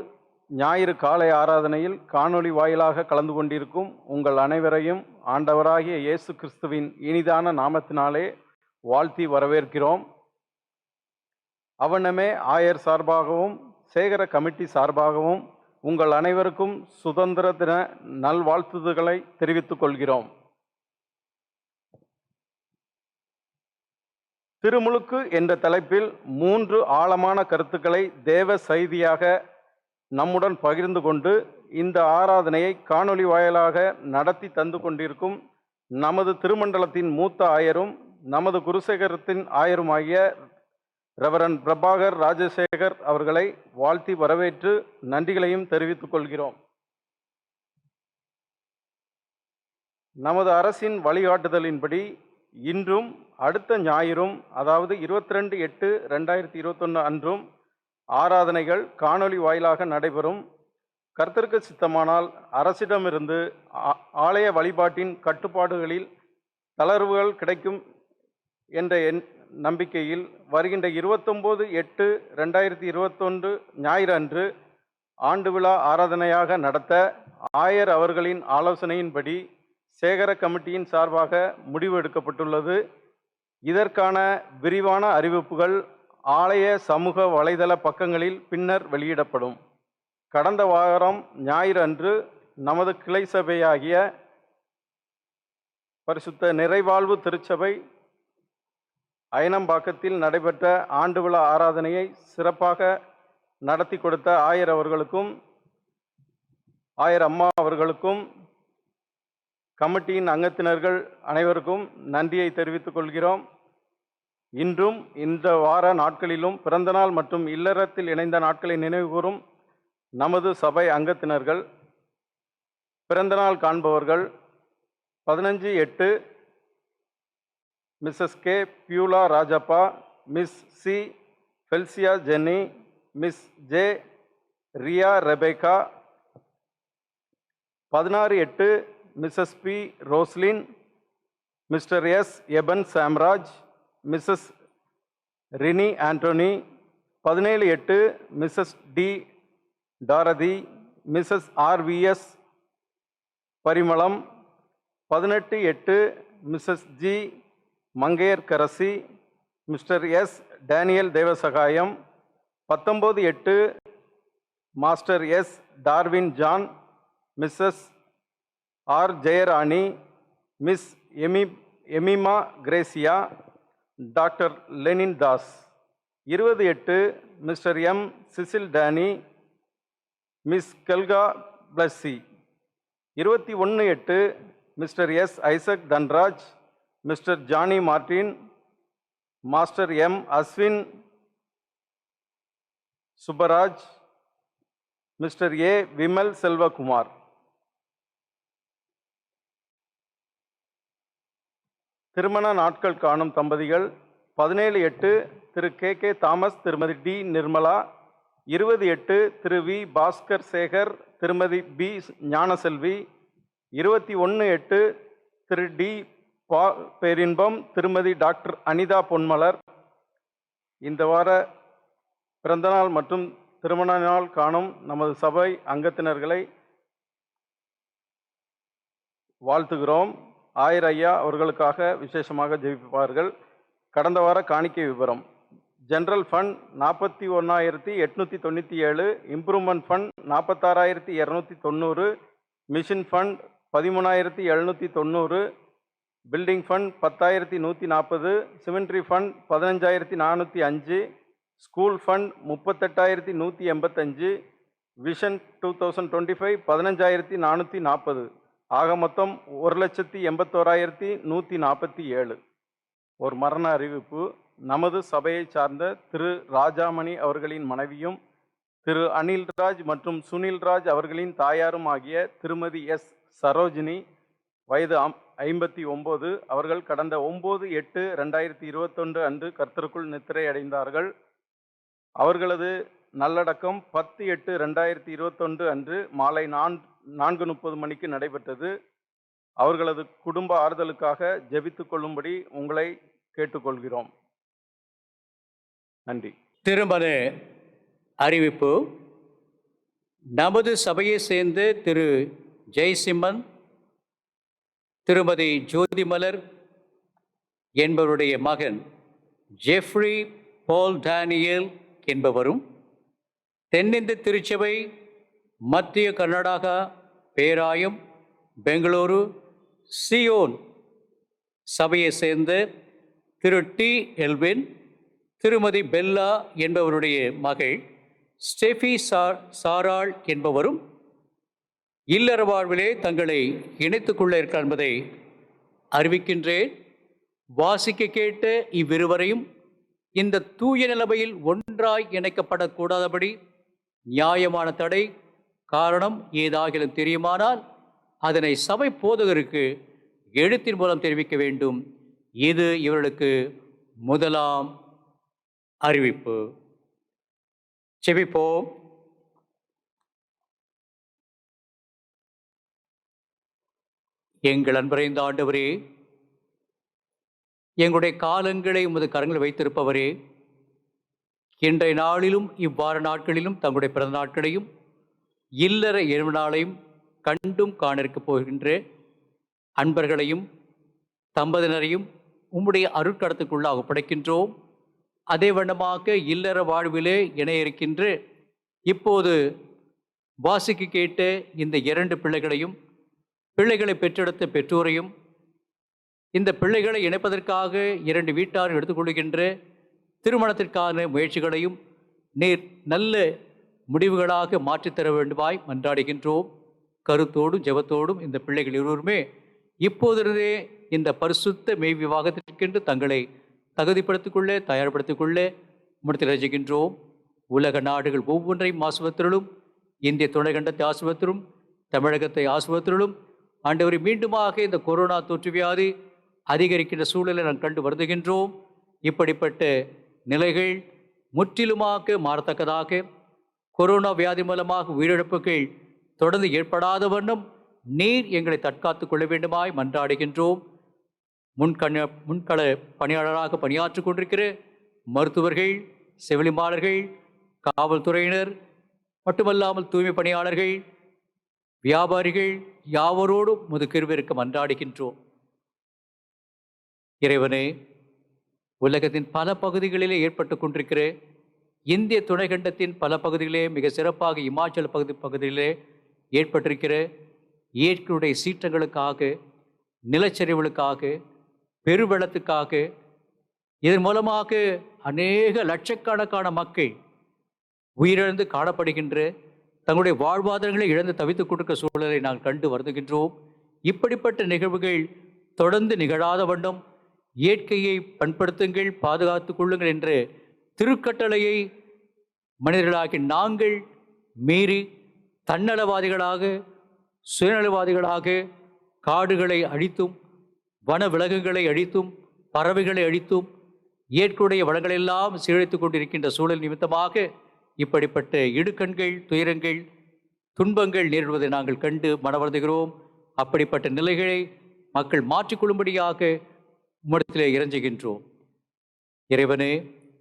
D: ஞாயிறு காலை ஆராதனையில் காணொளி வாயிலாக கலந்து கொண்டிருக்கும் உங்கள் அனைவரையும் ஆண்டவராகிய இயேசு கிறிஸ்துவின் இனிதான நாமத்தினாலே வாழ்த்தி வரவேற்கிறோம். அவனமே ஆயர் சார்பாகவும் சேகர கமிட்டி சார்பாகவும் உங்கள் அனைவருக்கும் சுதந்திர தின நல்வாழ்த்துதல்களை தெரிவித்துக் கொள்கிறோம். திருமுழுக்கு என்ற தலைப்பில் 3 ஆழமான கருத்துக்களை தேவ செய்தியாக நம்முடன் பகிர்ந்து கொண்டு இந்த ஆராதனையை காணொளி வாயிலாக நடத்தி தந்து கொண்டிருக்கும் நமது திருமண்டலத்தின் மூத்த ஆயரும் நமது குருசேகரத்தின் ஆயருமாகிய ரெவரண்ட் பிரபாகர் ராஜசேகர் அவர்களை வாழ்த்தி வரவேற்று நன்றிகளையும் தெரிவித்துக் கொள்கிறோம். நமது அரசின் வழிகாட்டுதலின்படி இன்றும் அடுத்த ஞாயிறும், அதாவது 22/8/2021 அன்றும் ஆராதனைகள் காணொளி வாயிலாக நடைபெறும். கர்த்தருக்கு சித்தமானால் அரசிடமிருந்து ஆலய வழிபாட்டின் கட்டுப்பாடுகளில் தளர்வுகள் கிடைக்கும் என்ற நம்பிக்கையில் வருகின்ற 29/8/2021 ஞாயிறு அன்று ஆண்டு விழா ஆராதனையாக நடத்த ஆயர் அவர்களின் ஆலோசனையின்படி சேகர கமிட்டியின் சார்பாக முடிவு எடுக்கப்பட்டுள்ளது. இதற்கான விரிவான அறிவிப்புகள் ஆலய சமூக வலைதள பக்கங்களில் பின்னர் வெளியிடப்படும். கடந்த வாரம் ஞாயிறு அன்று நமது கிளை சபையாகிய பரிசுத்த நிறைவாழ்வு திருச்சபை அயனம்பாக்கத்தில் நடைபெற்ற ஆண்டு விழா ஆராதனையை சிறப்பாக நடத்தி கொடுத்த ஆயர் அவர்களுக்கும் ஆயர் அம்மா அவர்களுக்கும் கமிட்டியின் அங்கத்தினர்கள் அனைவருக்கும் நன்றியை தெரிவித்துக் கொள்கிறோம். இன்றும் இந்த வார நாட்களிலும் பிறந்தநாள் மற்றும் இல்லறத்தில் இணைந்த நாட்களை நினைவுகூரும் நமது சபை அங்கத்தினர்கள், பிறந்தநாள் காண்பவர்கள் 15/8 Mrs K Beulah Rajappa, Miss C Felcia Jenny, Miss J Ria Rebecca, 16/8 Mrs P Roslin, Mr S Eben Samraj, Mrs Rini Antony, 17/8 Mrs T Dorothy, Mrs RVS Parimalam, 18/8 Mrs G Mangaiyarkarasi, Mr S Daniel Devasahayam, 19/8 Master S Darwin John, Mrs R Jeyarani, Miss Emima Gracia, doctor Lenin Das. 20/8 Mr M Cecil Danny, Miss Helga Blessy. 21/8 Mr S Isaac Dhanraj, Mr Johnny Martin, Master M Ashwin Subbaraj, Mr A Vimal Selvakumar. திருமண நாட்கள் காணும் தம்பதிகள் 17/8 Thiru K Thomas, Thirumathi D Nirmala. 20/8 Thiru V Bhaskar Sekar, Thirumathi P Gnanaselvi. 21/8 திரு D பேரின்பம், திருமதி doctor Anitha Ponmalar. இந்த வார பிறந்தநாள் மற்றும் திருமண நாள் காணும் நமது சபை அங்கத்தினர்களை வாழ்த்துகிறோம். ஆயர் ஐயா அவர்களுக்காக விசேஷமாக ஜெபிப்பார்கள். கடந்த வார காணிக்கை விவரம்: general fund 41,897, improvement fund 46,290, mission fund 13,790, building fund 10,140, symmetry fund 15,405, school fund 38,185, vision 2025 15,440, ஆக மொத்தம் 1,81,147. ஒரு மரண அறிவிப்பு: நமது சபையை சார்ந்த திரு ராஜாமணி அவர்களின் மனைவியும் திரு அனில்ராஜ் மற்றும் சுனில்ராஜ் அவர்களின் தாயாரும் ஆகிய திருமதி எஸ் சரோஜினி, வயது 59, அவர்கள் கடந்த 9/8/2021 அன்று கர்த்தருக்குள் நித்திரை அடைந்தார்கள். அவர்களது நல்லடக்கம் 10/8/2021 அன்று மாலை 4:30 மணிக்கு நடைபெற்றது. அவர்களது குடும்ப ஆறுதலுக்காக ஜெபித்துக் கொள்ளும்படி உங்களை கேட்டுக்கொள்கிறோம். நன்றி.
A: திருமண அறிவிப்பு: நமது சபையை சேர்ந்த திரு ஜெய்சிம்மன், திருமதி ஜோதிமலர் என்பவருடைய மகன் ஜெஃப்ரி பால் டேனியல் என்பவரும், தென்னிந்திய திருச்சபை, மத்திய கர்நாடகா, பேராயம், பெங்களூரு, சியோன் சபையை சேர்ந்த திரு டி எல்வின், திருமதி பெல்லா என்பவருடைய மகள் ஸ்டெஃபி சாராள் என்பவரும் இல்லற வாழ்விலே தங்களை இணைத்துக் கொள்ள இருக்கிறார் என்பதை அறிவிக்கின்றேன். வாசிக்க கேட்ட இவ்விருவரையும் இந்த தூய நிலைமையில் ஒன்றாய் இணைக்கப்படக்கூடாதபடி நியாயமான தடை காரணம் ஏதாகிலும் தெரியுமானால் அதனை சபை போதகருக்கு எழுத்தின் மூலம் தெரிவிக்க வேண்டும். இது இவர்களுக்கு முதலாம் அறிவிப்பு. செபிப்போம். எங்கள் அன்பறைந்த ஆண்டவரே, எங்களுடைய காலங்களை உமது கரங்களில் வைத்திருப்பவரே, இன்றைய நாளிலும் இவ்வாறு நாட்களிலும் தங்களுடைய பிறந்த நாட்களையும் இல்லற இரவு நாளையும் கண்டும் காண இருக்கப் போகின்ற அன்பர்களையும் தம்பதியினரையும் உம்முடைய அருட்கடத்துக்குள்ளாக படைக்கின்றோம். அதே வண்ணமாக இல்லற வாழ்விலே இணைய இருக்கின்ற இப்போது வாசிக்க கேட்ட இந்த 2 பிள்ளைகளையும், பிள்ளைகளை பெற்றெடுத்த பெற்றோரையும், இந்த பிள்ளைகளை இணைப்பதற்காக 2 வீட்டார் எடுத்துக்கொள்கின்ற திருமணத்திற்கான முயற்சிகளையும் நீர் நல்ல முடிவுகளாக மாற்றித்தர வேண்டுமாய் மன்றாடுகின்றோம். கருத்தோடும் ஜெபத்தோடும் இந்த பிள்ளைகள் இருவருமே இப்போதிருந்தே இந்த பரிசுத்த மெய் விவாகத்திற்கென்று தங்களை தகுதிப்படுத்திக் கொள்ள தயார்படுத்திக் கொள்ள முடித்து ரசிக்கின்றோம். உலக நாடுகள் ஒவ்வொன்றையும் ஆசுபத்திரிலும், இந்திய துணைக்கண்டத்தை ஆசுபத்திரும், தமிழகத்தை ஆசுபத்திரிலும் ஆண்டவரை மீண்டுமாக இந்த கொரோனா தொற்று வியாதி அதிகரிக்கின்ற சூழலை நாம் கண்டு வருதுகின்றோம். இப்படிப்பட்ட நிலைகள் முற்றிலுமாக மாறத்தக்கதாக, கொரோனா வியாதி மூலமாக உயிரிழப்புகள் தொடர்ந்து ஏற்படாத வண்ணம் நீர் எங்களை தற்காத்து கொள்ள வேண்டுமாய் மன்றாடுகின்றோம். முன்கள பணியாளராக பணியாற்றிக் கொண்டிருக்கிற மருத்துவர்கள், செவிலிமாளர்கள், காவல்துறையினர், மட்டுமல்லாமல் தூய்மை பணியாளர்கள், வியாபாரிகள் யாவரோடும் முதுகிருவிற்கு மன்றாடுகின்றோம். இறைவனே, உலகத்தின் பல பகுதிகளிலே ஏற்பட்டு கொண்டிருக்கிற, இந்திய துணைக்கண்டத்தின் பல பகுதிகளிலே மிக சிறப்பாக இமாச்சல பகுதியிலே ஏற்பட்டிருக்கிற இயற்கையுடைய சீற்றங்களுக்காக, நிலச்சரிவுகளுக்காக, பெருவெள்ளத்துக்காக, இதன் மூலமாக அநேக லட்சக்கணக்கான மக்கள் உயிரிழந்து காணப்படுகின்ற, தங்களுடைய வாழ்வாதாரங்களை இழந்து தவித்துக் கொடுக்கிற சூழலை நாங்கள் கண்டு வருதுகின்றோம். இப்படிப்பட்ட நிகழ்வுகள் தொடர்ந்து நிகழாத வண்ணம் இயற்கையை பண்படுத்துங்கள், பாதுகாத்துக் கொள்ளுங்கள் என்ற திருக்கட்டளையை மனிதர்களாகி நாங்கள் மீறி தன்னலவாதிகளாக, சுயநலவாதிகளாக காடுகளை அழித்தும், வன விலங்குகளை அழித்தும், பறவைகளை அழித்தும், இயற்கையுடைய வளங்களெல்லாம் சீரழித்துக் கொண்டிருக்கின்ற சூழல் நிமித்தமாக இப்படிப்பட்ட இடுக்கண்கள், துயரங்கள், துன்பங்கள் நேரிடுவதை நாங்கள் கண்டு மனவருந்துகிறோம். அப்படிப்பட்ட நிலைகளை மக்கள் மாற்றிக்கொள்ளும்படியாக உம்மிடத்திலே இறைஞ்சுகின்றோம். இறைவனே,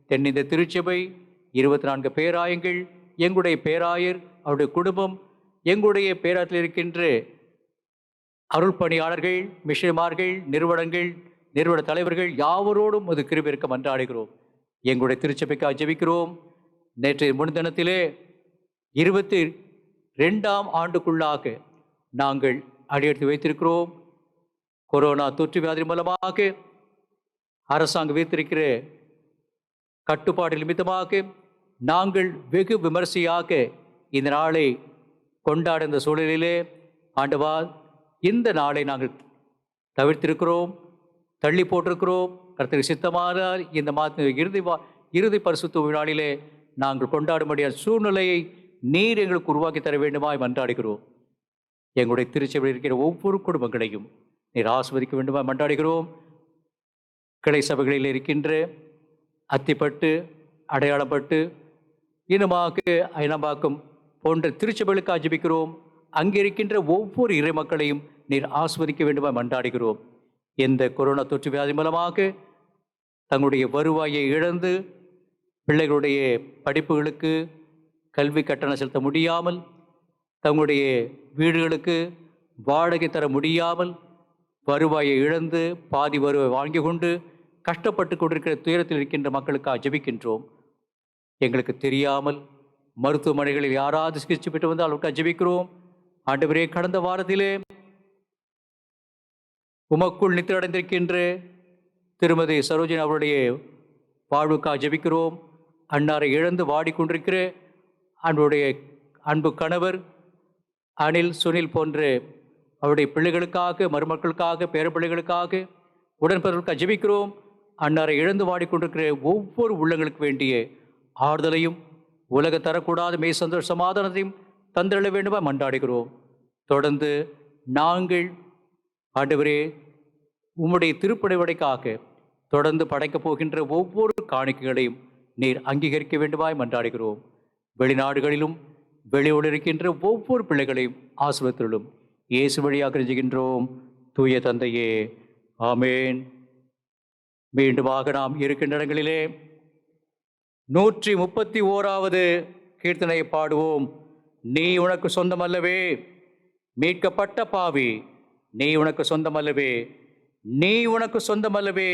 A: தென்னிந்திய திருச்சபை, 24 பேராயங்கள், எங்களுடைய பேராயர், அவருடைய குடும்பம், எங்களுடைய பேராயத்தில் இருக்கின்ற அருள் பணியாளர்கள், மிஷனரிமார்கள், நிறுவனங்கள், நிறுவன தலைவர்கள் யாவரோடும் அது கிருபையிருக்க மன்றாடுகிறோம். எங்களுடைய திருச்சபைக்காக ஜெபிக்கிறோம். நேற்றைய முன்தினத்திலே 22ஆம் ஆண்டுக்குள்ளாக நாங்கள் அடியெடுத்து வைத்திருக்கிறோம். கொரோனா தொற்று வியாதி மூலமாக அரசாங்கம் வைத்திருக்கிற கட்டுப்பாடு நிமித்தமாக நாங்கள் வெகு விமர்சையாக இந்த நாளை கொண்டாட இந்த சூழலிலே ஆண்டவா, இந்த நாளை நாங்கள் தவிர்த்திருக்கிறோம், தள்ளி போட்டிருக்கிறோம். கர்த்தருக்கு சித்தமானால் இந்த மாதத்தின் இறுதி பரிசுத்த விழாவிலே நாங்கள் கொண்டாடும்படியான சூழ்நிலையை நீர் எங்களுக்கு உருவாக்கி தர வேண்டுமாய் மன்றாடுகிறோம். எங்களுடைய திருச்சபையில் இருக்கிற ஒவ்வொரு குடும்பங்களையும் நீர் ஆசிர்வதிக்க வேண்டுமாய் மன்றாடுகிறோம். கிளை சபைகளில் இருக்கின்ற அத்திப்பட்டு, அடையாளப்பட்டு, இனமாக ஐனம்பாக்கம் போன்ற திருச்சபைகளுக்காக ஜெபிக்கிறோம். அங்கே இருக்கின்ற ஒவ்வொரு இறை மக்களையும் நீர் ஆசிர்வதிக்க வேண்டுமாய் மன்றாடுகிறோம். இந்த கொரோனா தொற்று வியாதி மூலமாக தங்களுடைய வருவாயை இழந்து பிள்ளைகளுடைய படிப்புகளுக்கு கல்வி கட்டணம் செலுத்த முடியாமல் தங்களுடைய வீடுகளுக்கு வாடகை தர முடியாமல் வருவாயை இழந்து பாதி வருவாய் வாங்கி கொண்டு கஷ்டப்பட்டு கொண்டிருக்கிற துயரத்தில் இருக்கின்ற மக்களுக்காக ஜெபிக்கின்றோம். எங்களுக்கு தெரியாமல் மருத்துவமனைகளில் யாராவது சிகிச்சை பெற்று வந்தால் அவர்களுக்காக ஜெபிக்கிறோம். ஆண்டவரே, கடந்த வாரத்திலே உமக்குள் நித்திரடைந்திருக்கின்ற திருமதி சரோஜினி அவருடைய வாழ்வுக்காக ஜெபிக்கிறோம். அன்னாரை இழந்து வாடிக்கொண்டிருக்கிற அவருடைய அன்பு கணவர் அனில், சுனில் போன்ற அவருடைய பிள்ளைகளுக்காக, மருமக்களுக்காக, பேரப்பிள்ளைகளுக்காக, உடன்பிறர்களுக்காக ஜெபிக்கிறோம். அன்னாரை இழந்து வாடிக்கொண்டிருக்கிற ஒவ்வொரு உள்ளங்களுக்கு வேண்டிய ஆறுதலையும் உலக தரக்கூடாத மெய் சந்தோஷ சமாதானத்தையும் தந்திரள வேண்டுமா மன்றாடுகிறோம். தொடர்ந்து நாங்கள் ஆண்டவரே உம்முடைய திருப்பணிவடைக்காக தொடர்ந்து படைக்கப் போகின்ற ஒவ்வொரு காணிக்கைகளையும் நீர் அங்கீகரிக்க வேண்டுமாய் மன்றாடுகிறோம். வெளிநாடுகளிலும் வெளியோடு இருக்கின்ற ஒவ்வொரு பிள்ளைகளையும் ஆசீர்வதித்தருளும். இயேசு வழியாக ஜெபிக்கின்றோம் தூய தந்தையே, ஆமேன். மீண்டுமாக நாம் இருக்கின்ற இடங்களிலே 131வது கீர்த்தனையை பாடுவோம். நீ உனக்கு சொந்தமல்லவே, மீட்கப்பட்ட பாவி, நீ உனக்கு சொந்தமல்லவே, நீ உனக்கு சொந்தமல்லவே,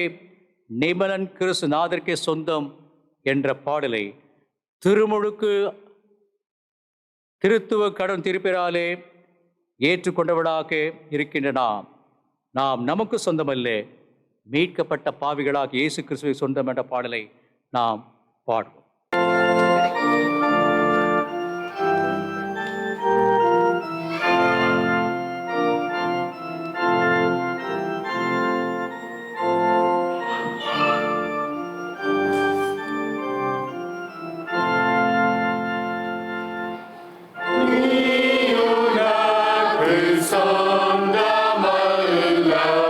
A: நிமலன் கிறிஸ்து நாதர்க்கே சொந்தம் என்ற பாடலை திருமுழுக்கு திருத்துவ கடன் திருப்பிறாலே ஏற்றுக்கொண்டவளாக இருக்கின்ற நாம் நமக்கு சொந்தமல்ல, மீட்கப்பட்ட பாவிகளாக இயேசு கிறிஸ்துவை சொந்தம் என்ற பாடலை நாம் பாடுவோம்.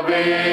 E: Paye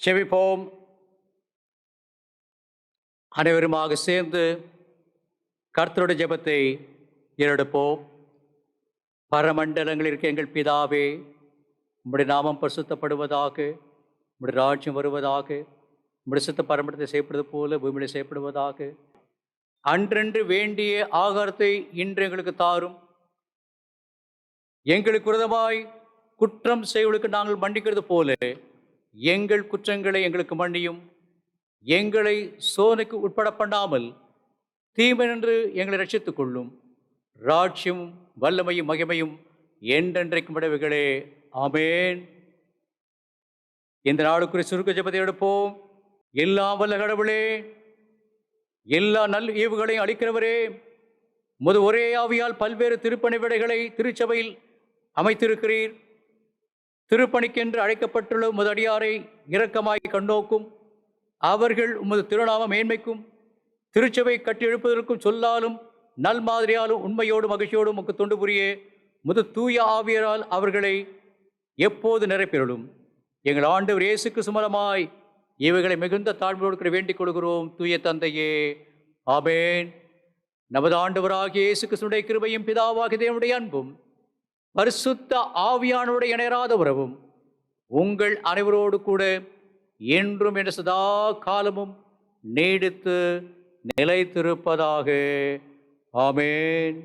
A: செபிப்போம். அனைவருமாக சேர்ந்து கர்த்தருடைய ஜெபத்தை ஏறெடுப்போம். பரமண்டலங்களில் இருக்க எங்கள் பிதாவே, உம்முடைய நாமம் பரிசுத்தப்படுவதாக, உம்முடைய ராஜ்யம் வருவதாக, உம்முடைய சித்த பரமண்டலத்தை செய்யப்படுவது போல பூமியிலே செய்யப்படுவதாக. அன்றன்று வேண்டிய ஆகாரத்தை இன்று எங்களுக்கு தாரும். எங்களுக்கு விரோதமாய் குற்றம் செய்வர்களுக்கு நாங்கள் மன்னிக்கிறது போல எங்கள் குற்றங்களை எங்களுக்கு மன்னியும். எங்களை சோதனைக்கு உட்பட பண்ணாமல் தீமையினின்று எங்களை ரட்சித்துக் கொள்ளும். ராஜ்யம் வல்லமையும் மகிமையும் என்றென்றைக்கும் விடவுகளே. ஆமென். இந்த நாளுக்குரிய சுருக்க ஜெபத்தை எடுப்போம். எல்லாம் வல்ல கடவுளே, எல்லா நல் ஈவுகளையும் அளிக்கிறவரே, முது ஒரே ஆவியால் பல்வேறு திருப்பணி விடைகளை திருச்சபையில் அமைத்திருக்கிறீர். திருப்பணிக்கென்று அழைக்கப்பட்டுள்ள உமது அடியாரை இரக்கமாய் கண்ணோக்கும். அவர்கள் உமது திருநாம மேன்மைக்கும் திருச்சபை கட்டியெழுப்பதற்கும் சொல்லாலும் நல் மாதிரியாலும் உண்மையோடும் மகிழ்ச்சியோடும் உமக்கு தொண்டு புரிய முது தூய ஆவியரால் அவர்களை எப்போது நிரப்பிரலும். எங்கள் ஆண்டவர் இயேசு கிறிஸ்து மூலமாய் இவைகளை மிகுந்த தாழ்மையோடு வேண்டிக் கொள்கிறோம் தூய தந்தையே. ஆமென். நமது ஆண்டவராகிய இயேசு கிறிஸ்துவினுடைய கிருபையும் பிதாவாகிய தேவனுடைய அன்பும் பரிசுத்த ஆவியானவருடைய இணையராத உறவும் உங்கள் அனைவரோடு கூட என்றும் என்ற சதா காலமும் நீடித்து நிலைத்திருப்பதாக. ஆமென்.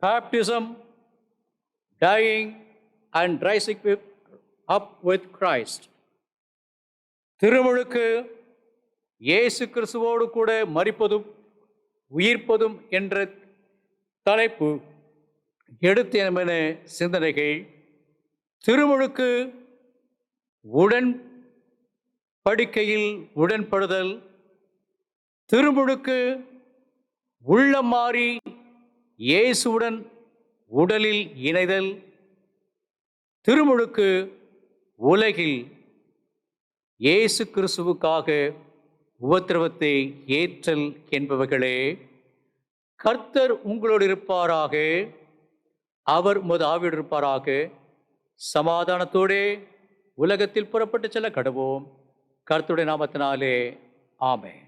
A: Baptism, dying and rising up with Christ. திருமுழுக்கு இயேசு கிறிஸ்துவோடு கூட மரிப்பதும் உயிர்ப்பதும் என்ற தலைப்பு எடுத்த சிந்தனைகள். திருமுழுக்கு உடன்படிக்கையில் உடன்படுதல். திருமுழுக்கு உள்ளம் மாறி இயேசுவுடன் உடலில் இணைதல். திருமுழுக்கு உலகில் இயேசு கிறிஸ்துவுக்காக உபத்திரவத்தை ஏற்றல் என்பவைகளே. கர்த்தர் உங்களோடு இருப்பாராக, அவர் உமது ஆவியோடு இருப்பாராக. சமாதானத்தோடே உலகத்தில் புறப்பட்டு செல்ல கடவோம். கர்த்தருடைய நாமத்தினாலே ஆமென்.